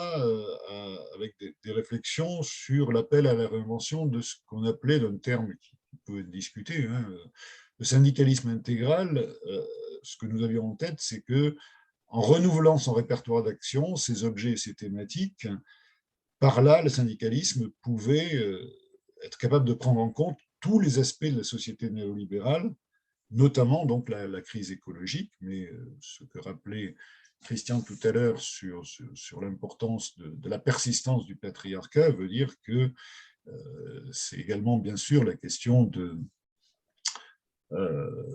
avec des réflexions sur l'appel à la réinvention de ce qu'on appelait, d'un terme qui peut être discuté, le syndicalisme intégral. Ce que nous avions en tête, c'est que en renouvelant son répertoire d'action, ses objets et ses thématiques, par là, le syndicalisme pouvait être capable de prendre en compte tous les aspects de la société néolibérale, notamment donc la crise écologique, mais ce que rappelait Christian tout à l'heure sur l'importance de la persistance du patriarcat veut dire que c'est également bien sûr la question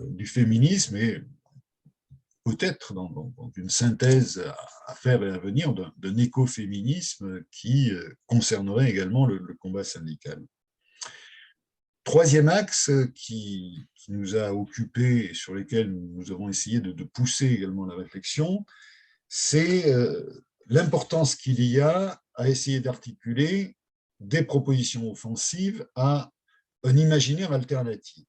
du féminisme et peut-être dans une synthèse à faire et à venir d'un écoféminisme qui concernerait également le combat syndical. Troisième axe qui nous a occupés et sur lesquels nous avons essayé de pousser également la réflexion, c'est l'importance qu'il y a à essayer d'articuler des propositions offensives à un imaginaire alternatif.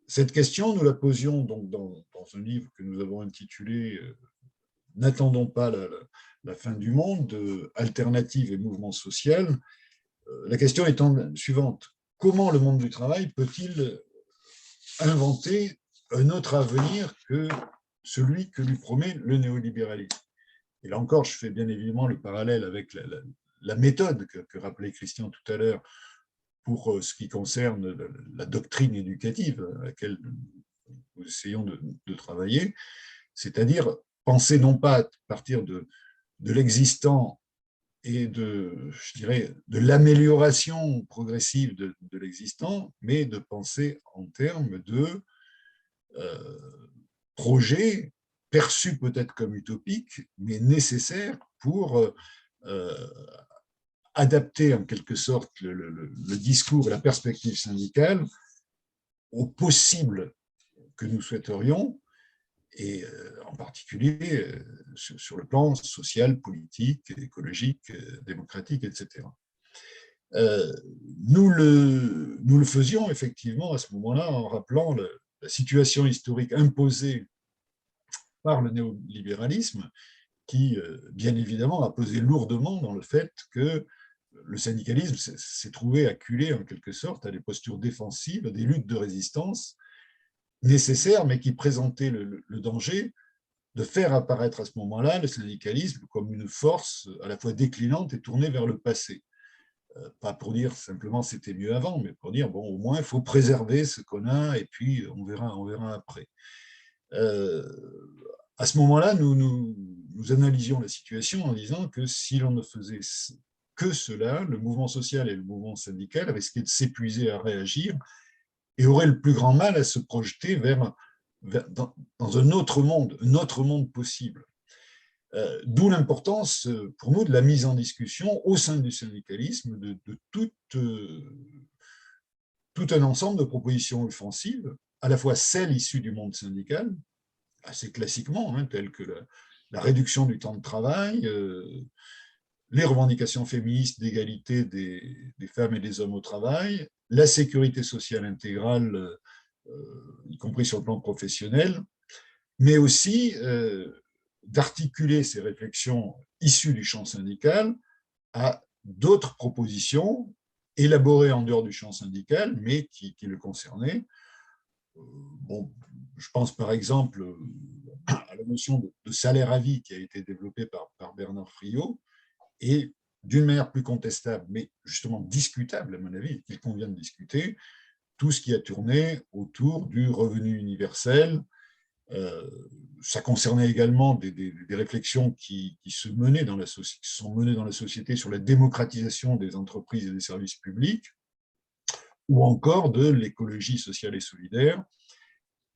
Cette question, nous la posions donc dans un livre que nous avons intitulé « N'attendons pas la fin du monde, alternative et mouvement social ». La question étant suivante: comment le monde du travail peut-il inventer un autre avenir que celui que lui promet le néolibéralisme? Et là encore, je fais bien évidemment le parallèle avec la méthode que rappelait Christian tout à l'heure pour ce qui concerne la doctrine éducative à laquelle nous essayons de travailler, c'est-à-dire penser non pas à partir de l'existant et je dirais, de l'amélioration progressive de l'existant, mais de penser en termes de projets perçus peut-être comme utopiques, mais nécessaires pour adapter en quelque sorte le discours et la perspective syndicale au possible que nous souhaiterions, et en particulier sur le plan social, politique, écologique, démocratique, etc. Nous le faisions effectivement à ce moment-là en rappelant la situation historique imposée par le néolibéralisme qui, bien évidemment, a pesé lourdement dans le fait que le syndicalisme s'est trouvé acculé en quelque sorte à des postures défensives, à des luttes de résistance nécessaires, mais qui présentaient le danger de faire apparaître à ce moment-là le syndicalisme comme une force à la fois déclinante et tournée vers le passé. Pas pour dire simplement c'était mieux avant, mais pour dire, bon, au moins, il faut préserver ce qu'on a et puis on verra après. À ce moment-là, nous analysions la situation en disant que si l'on ne faisait que cela, le mouvement social et le mouvement syndical risquaient de s'épuiser à réagir et auraient le plus grand mal à se projeter dans un autre monde possible. D'où l'importance pour nous de la mise en discussion au sein du syndicalisme de tout un ensemble de propositions offensives, à la fois celles issues du monde syndical, assez classiquement, telles que la réduction du temps de travail, les revendications féministes d'égalité des femmes et des hommes au travail, la sécurité sociale intégrale, y compris sur le plan professionnel, mais aussi d'articuler ces réflexions issues du champ syndical à d'autres propositions élaborées en dehors du champ syndical, mais qui le concernaient. Bon, je pense par exemple à la notion de salaire à vie qui a été développée par Bernard Friot, et d'une manière plus contestable, mais justement discutable à mon avis, qu'il convient de discuter, tout ce qui a tourné autour du revenu universel. Ça concernait également des réflexions qui sont menées dans la société sur la démocratisation des entreprises et des services publics, ou encore de l'écologie sociale et solidaire.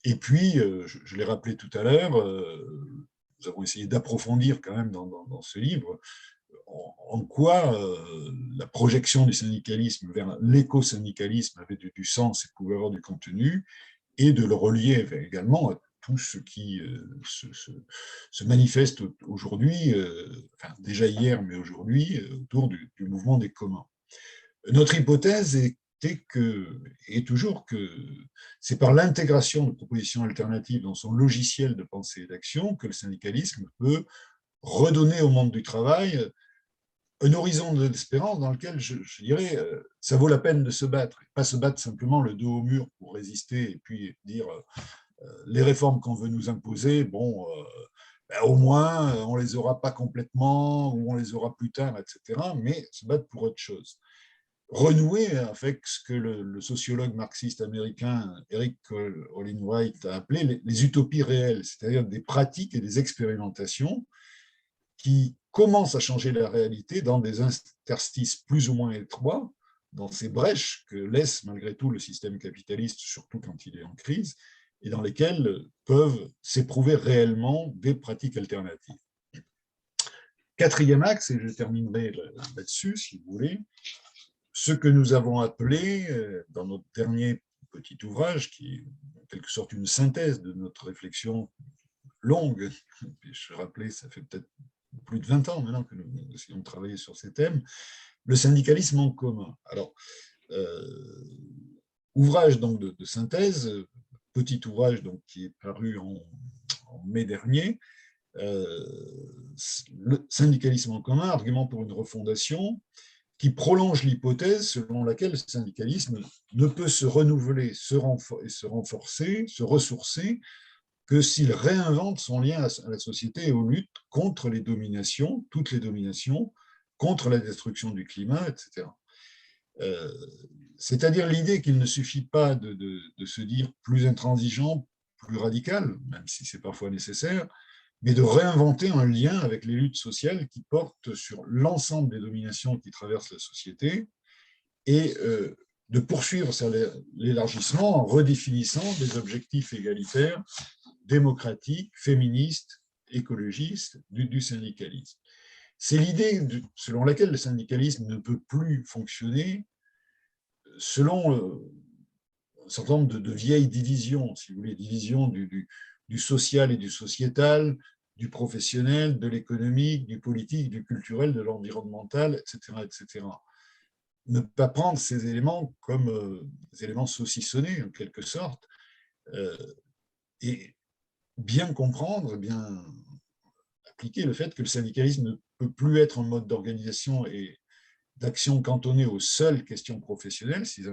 Et puis, je l'ai rappelé tout à l'heure, nous avons essayé d'approfondir quand même dans ce livre en quoi la projection du syndicalisme vers l'éco-syndicalisme avait du sens et pouvait avoir du contenu, et de le relier également à tout ce qui se manifeste aujourd'hui, enfin déjà hier, mais aujourd'hui, autour du mouvement des communs. Notre hypothèse est toujours que c'est par l'intégration de propositions alternatives dans son logiciel de pensée et d'action que le syndicalisme peut redonner au monde du travail un horizon d'espérance dans lequel, je dirais, ça vaut la peine de se battre. Pas se battre simplement le dos au mur pour résister et puis dire les réformes qu'on veut nous imposer, bon, au moins, on ne les aura pas complètement ou on les aura plus tard, etc. Mais se battre pour autre chose. Renouer avec ce que le sociologue marxiste américain Eric Olin Wright a appelé les utopies réelles, c'est-à-dire des pratiques et des expérimentations qui commencent à changer la réalité dans des interstices plus ou moins étroits, dans ces brèches que laisse malgré tout le système capitaliste, surtout quand il est en crise, et dans lesquelles peuvent s'éprouver réellement des pratiques alternatives. Quatrième axe, et je terminerai là-dessus, si vous voulez, ce que nous avons appelé, dans notre dernier petit ouvrage, qui est en quelque sorte une synthèse de notre réflexion longue, je rappelais, ça fait peut-être plus de 20 ans maintenant que nous essayons de travailler sur ces thèmes, le syndicalisme en commun. Alors, ouvrage donc de synthèse, petit ouvrage donc, qui est paru en mai dernier, le syndicalisme en commun, argument pour une refondation, qui prolonge l'hypothèse selon laquelle le syndicalisme ne peut se renouveler, se renforcer, se ressourcer, que s'il réinvente son lien à la société et aux luttes contre les dominations, toutes les dominations, contre la destruction du climat, etc. C'est-à-dire l'idée qu'il ne suffit pas de se dire plus intransigeant, plus radical, même si c'est parfois nécessaire, mais de réinventer un lien avec les luttes sociales qui portent sur l'ensemble des dominations qui traversent la société et de poursuivre l'élargissement en redéfinissant des objectifs égalitaires, démocratiques, féministes, écologistes du syndicalisme. C'est l'idée selon laquelle le syndicalisme ne peut plus fonctionner selon un certain nombre de vieilles divisions, si vous voulez, divisions du social et du sociétal, du professionnel, de l'économique, du politique, du culturel, de l'environnemental, etc., etc. ne pas prendre ces éléments comme des éléments saucissonnés, en quelque sorte, et bien comprendre, bien appliquer le fait que le syndicalisme ne peut plus être un mode d'organisation et d'action cantonné aux seules questions professionnelles, si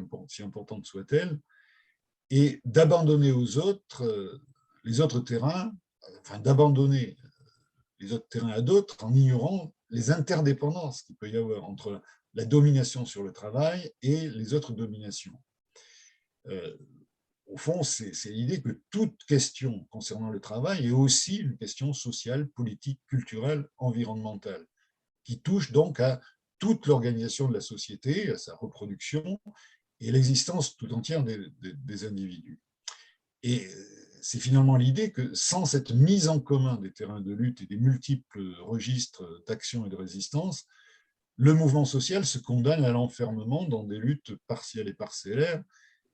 importantes soient-elles, et d'abandonner aux autres les autres terrains, enfin d'abandonner les autres terrains à d'autres en ignorant les interdépendances qu'il peut y avoir entre la domination sur le travail et les autres dominations. Au fond, c'est l'idée que toute question concernant le travail est aussi une question sociale, politique, culturelle, environnementale, qui touche donc à toute l'organisation de la société, à sa reproduction et l'existence tout entière des individus. Et c'est finalement l'idée que sans cette mise en commun des terrains de lutte et des multiples registres d'action et de résistance, le mouvement social se condamne à l'enfermement dans des luttes partielles et parcellaires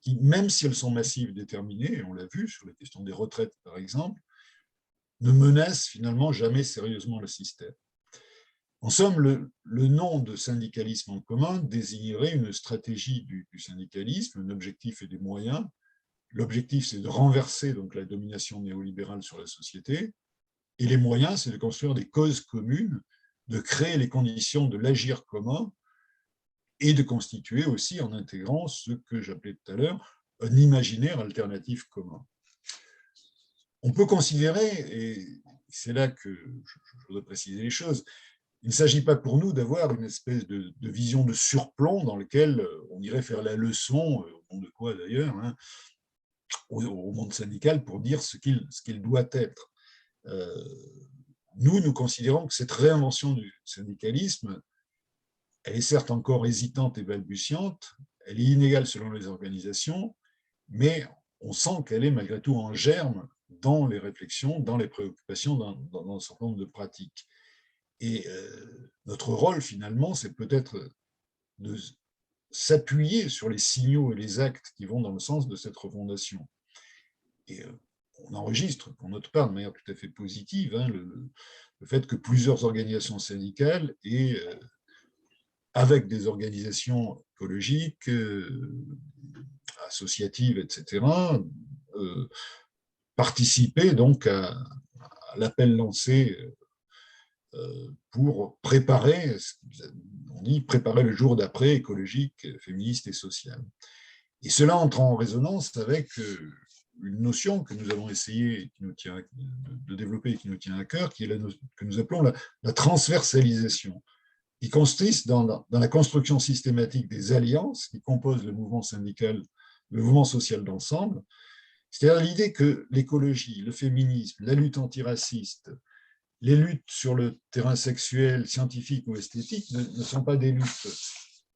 qui, même si elles sont massives et déterminées, et on l'a vu sur la question des retraites par exemple, ne menacent finalement jamais sérieusement le système. En somme, le nom de syndicalisme en commun désignerait une stratégie du syndicalisme, un objectif et des moyens. L'objectif, c'est de renverser donc la domination néolibérale sur la société, et les moyens, c'est de construire des causes communes, de créer les conditions de l'agir commun, et de constituer aussi, en intégrant ce que j'appelais tout à l'heure, un imaginaire alternatif commun. On peut considérer, et c'est là que je voudrais préciser les choses, il ne s'agit pas pour nous d'avoir une espèce de vision de surplomb dans laquelle on irait faire la leçon, au nom de quoi d'ailleurs, hein, au monde syndical pour dire ce qu'il doit être. Nous considérons que cette réinvention du syndicalisme, elle est certes encore hésitante et balbutiante, elle est inégale selon les organisations, mais on sent qu'elle est malgré tout en germe dans les réflexions, dans les préoccupations, dans un certain nombre de pratiques. Et notre rôle, finalement, c'est peut-être de s'appuyer sur les signaux et les actes qui vont dans le sens de cette refondation. Et on enregistre, pour notre part, de manière tout à fait positive, hein, le fait que plusieurs organisations syndicales et avec des organisations écologiques, associatives, etc., participer donc à l'appel lancé pour préparer, on dit préparer le jour d'après écologique, féministe et social. Et cela entre en résonance avec une notion que nous avons essayé de développer et qui nous tient à cœur, qui est que nous appelons la transversalisation, qui consiste dans la construction systématique des alliances qui composent le mouvement syndical, le mouvement social d'ensemble, c'est-à-dire l'idée que l'écologie, le féminisme, la lutte antiraciste, les luttes sur le terrain sexuel, scientifique ou esthétique ne sont pas des luttes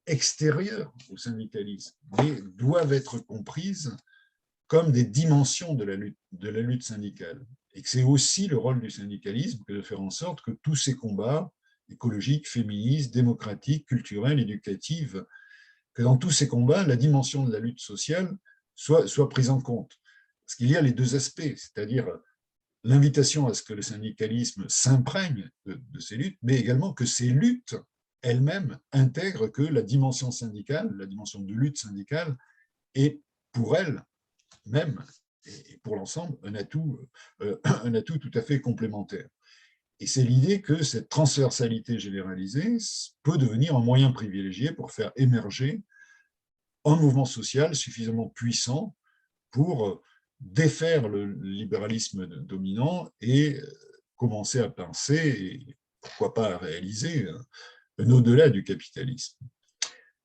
extérieures au syndicalisme, mais doivent être comprises comme des dimensions de la lutte syndicale. Et que c'est aussi le rôle du syndicalisme que de faire en sorte que tous ces combats écologiques, féministes, démocratiques, culturels, éducatifs, que dans tous ces combats, la dimension de la lutte sociale soit prise en compte. Parce qu'il y a les deux aspects, c'est-à-dire l'invitation à ce que le syndicalisme s'imprègne de ces luttes, mais également que ces luttes elles-mêmes intègrent que la dimension syndicale, la dimension de lutte syndicale, est pour elles-mêmes et pour l'ensemble un atout tout à fait complémentaire. Et c'est l'idée que cette transversalité généralisée peut devenir un moyen privilégié pour faire émerger un mouvement social suffisamment puissant pour défaire le libéralisme dominant et commencer à penser, et pourquoi pas à réaliser, un au-delà du capitalisme.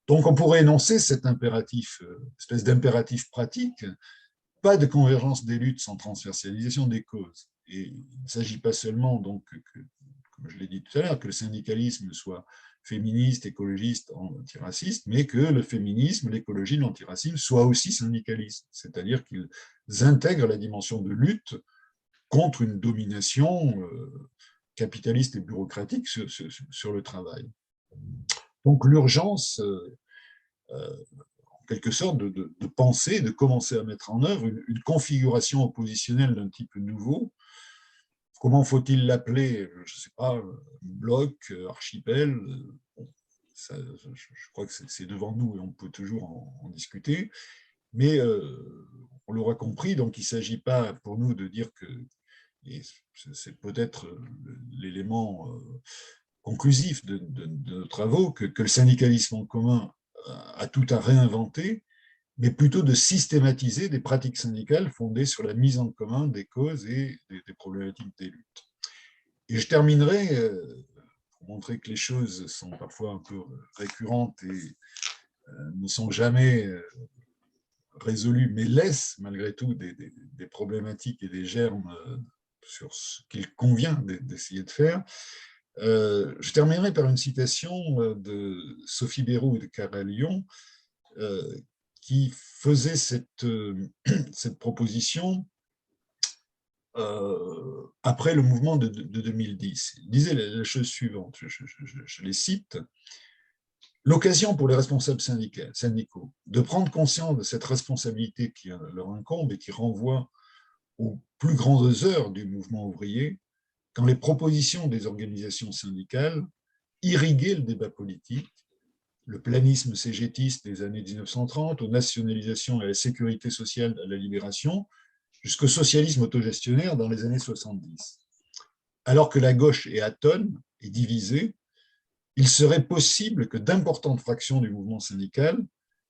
Donc on pourrait énoncer cet impératif, espèce d'impératif pratique, pas de convergence des luttes sans transversalisation des causes. Et il ne s'agit pas seulement, donc, comme je l'ai dit tout à l'heure, que le syndicalisme soit féministe, écologiste, antiraciste, mais que le féminisme, l'écologie, l'antiracisme soient aussi syndicalistes, c'est-à-dire qu'ils intègrent la dimension de lutte contre une domination capitaliste et bureaucratique sur le travail. Donc l'urgence, en quelque sorte, de penser, de commencer à mettre en œuvre une configuration oppositionnelle d'un type nouveau. Comment faut-il l'appeler? Je ne sais pas, bloc, archipel, je crois que c'est devant nous et on peut toujours en discuter. Mais on l'aura compris, donc il ne s'agit pas pour nous de dire que, et c'est peut-être l'élément conclusif de nos travaux, que le syndicalisme en commun a tout à réinventer, mais plutôt de systématiser des pratiques syndicales fondées sur la mise en commun des causes et des problématiques des luttes. Et je terminerai, pour montrer que les choses sont parfois un peu récurrentes et ne sont jamais résolues, mais laissent malgré tout des problématiques et des germes sur ce qu'il convient d'essayer de faire. Je terminerai par une citation de Sophie Bérou et de Karel Lyon, qui faisait cette proposition après le mouvement de 2010. Il disait la chose suivante, je les cite: « L'occasion pour les responsables syndicaux de prendre conscience de cette responsabilité qui leur incombe et qui renvoie aux plus grandes heures du mouvement ouvrier, quand les propositions des organisations syndicales irriguaient le débat politique, le planisme cégétiste des années 1930, aux nationalisations et à la sécurité sociale à la libération, jusqu'au socialisme autogestionnaire dans les années 70. Alors que la gauche est atone et divisée, il serait possible que d'importantes fractions du mouvement syndical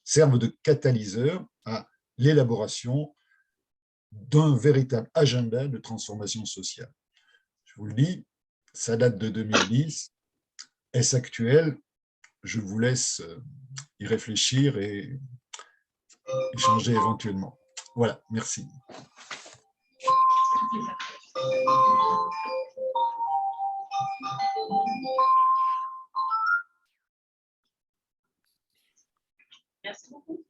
servent de catalyseur à l'élaboration d'un véritable agenda de transformation sociale. » Je vous le dis, ça date de 2010. Est-ce actuel? Je vous laisse y réfléchir et échanger éventuellement. Voilà, merci. Merci beaucoup.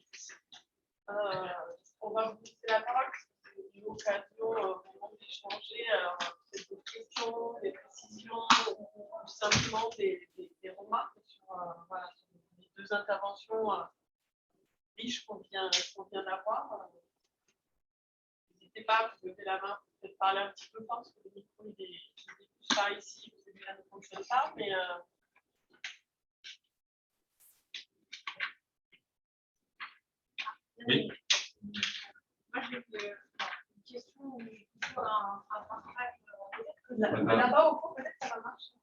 On va vous laisser la parole. C'est une occasion vraiment d'échanger. Alors, peut-être des questions, des précisions ou simplement des remarques sur, voilà, sur les deux interventions riches qu'on vient d'avoir. N'hésitez pas à vous lever la main, peut-être parler un petit peu fort parce que le micro il est pas ici, celui-là ne fonctionne pas, mais oui. Moi, j'ai une question ou plutôt un partage. Là-bas, au fond, peut-être ça va marcher.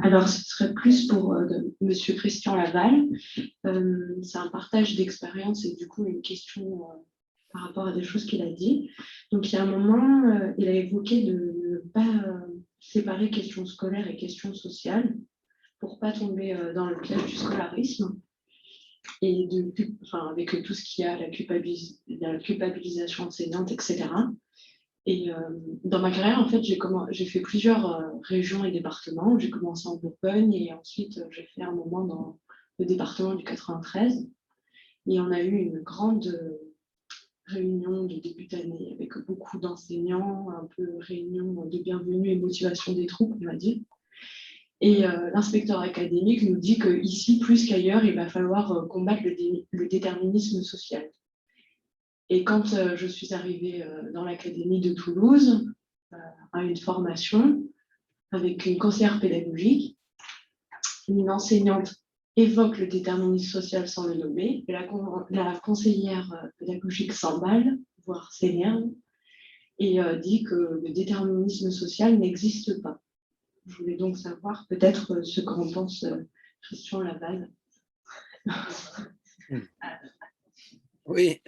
Alors, ce serait plus pour Monsieur Christian Laval. C'est un partage d'expérience et du coup une question par rapport à des choses qu'il a dit. Donc, il y a un moment, il a évoqué de ne pas séparer questions scolaires et questions sociales pour ne pas tomber dans le piège du scolarisme. Et avec tout ce qu'il y a, la culpabilisation enseignante, etc. Et dans ma carrière, en fait, j'ai fait plusieurs régions et départements. J'ai commencé en Bourgogne et ensuite j'ai fait un moment dans le département du 93. Et on a eu une grande réunion de début d'année avec beaucoup d'enseignants, un peu réunion de bienvenue et motivation des troupes, on va dire. Et l'inspecteur académique nous dit qu'ici, plus qu'ailleurs, il va falloir combattre le déterminisme social. Et quand je suis arrivée dans l'académie de Toulouse, à une formation avec une conseillère pédagogique, une enseignante évoque le déterminisme social sans le nommer, et la conseillère pédagogique s'emballe, voire s'énerve, et dit que le déterminisme social n'existe pas. Je voulais donc savoir peut-être ce qu'en pense Christian Laval. Oui,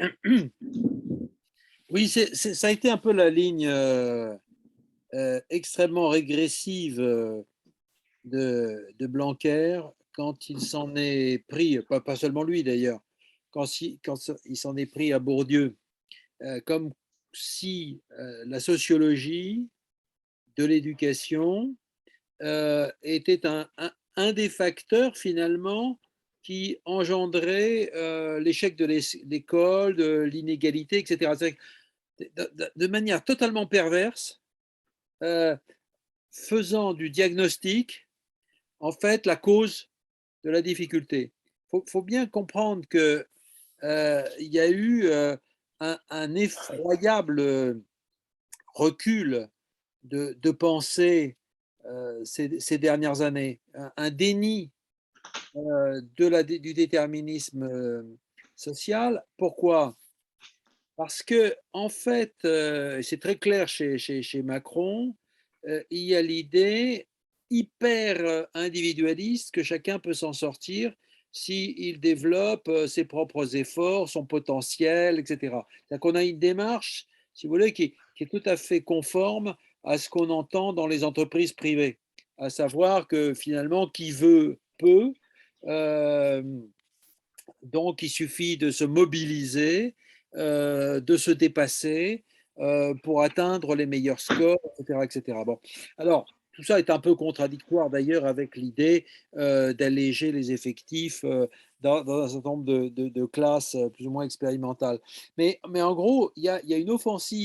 oui, ça a été un peu la ligne extrêmement régressive de Blanquer quand il s'en est pris, pas seulement lui d'ailleurs, quand il s'en est pris à Bourdieu, comme si la sociologie de l'éducation était un des facteurs finalement qui engendrait l'échec de l'école, de l'inégalité, etc. De manière totalement perverse, faisant du diagnostic en fait la cause de la difficulté. Faut bien comprendre que il y a eu un effroyable recul de pensée ces dernières années, un déni du déterminisme social. Pourquoi? Parce que, en fait, c'est très clair chez Macron, il y a l'idée hyper individualiste que chacun peut s'en sortir s'il développe ses propres efforts, son potentiel, etc. C'est-à-dire qu'on a une démarche, si vous voulez, qui est tout à fait conforme à ce qu'on entend dans les entreprises privées, à savoir que finalement, qui veut peut. Euh, donc, il suffit de se mobiliser, de se dépasser pour atteindre les meilleurs scores, etc., etc. Bon, alors, tout ça est un peu contradictoire d'ailleurs avec l'idée d'alléger les effectifs dans un certain nombre de classes plus ou moins expérimentales. Mais en gros, il y a une offensive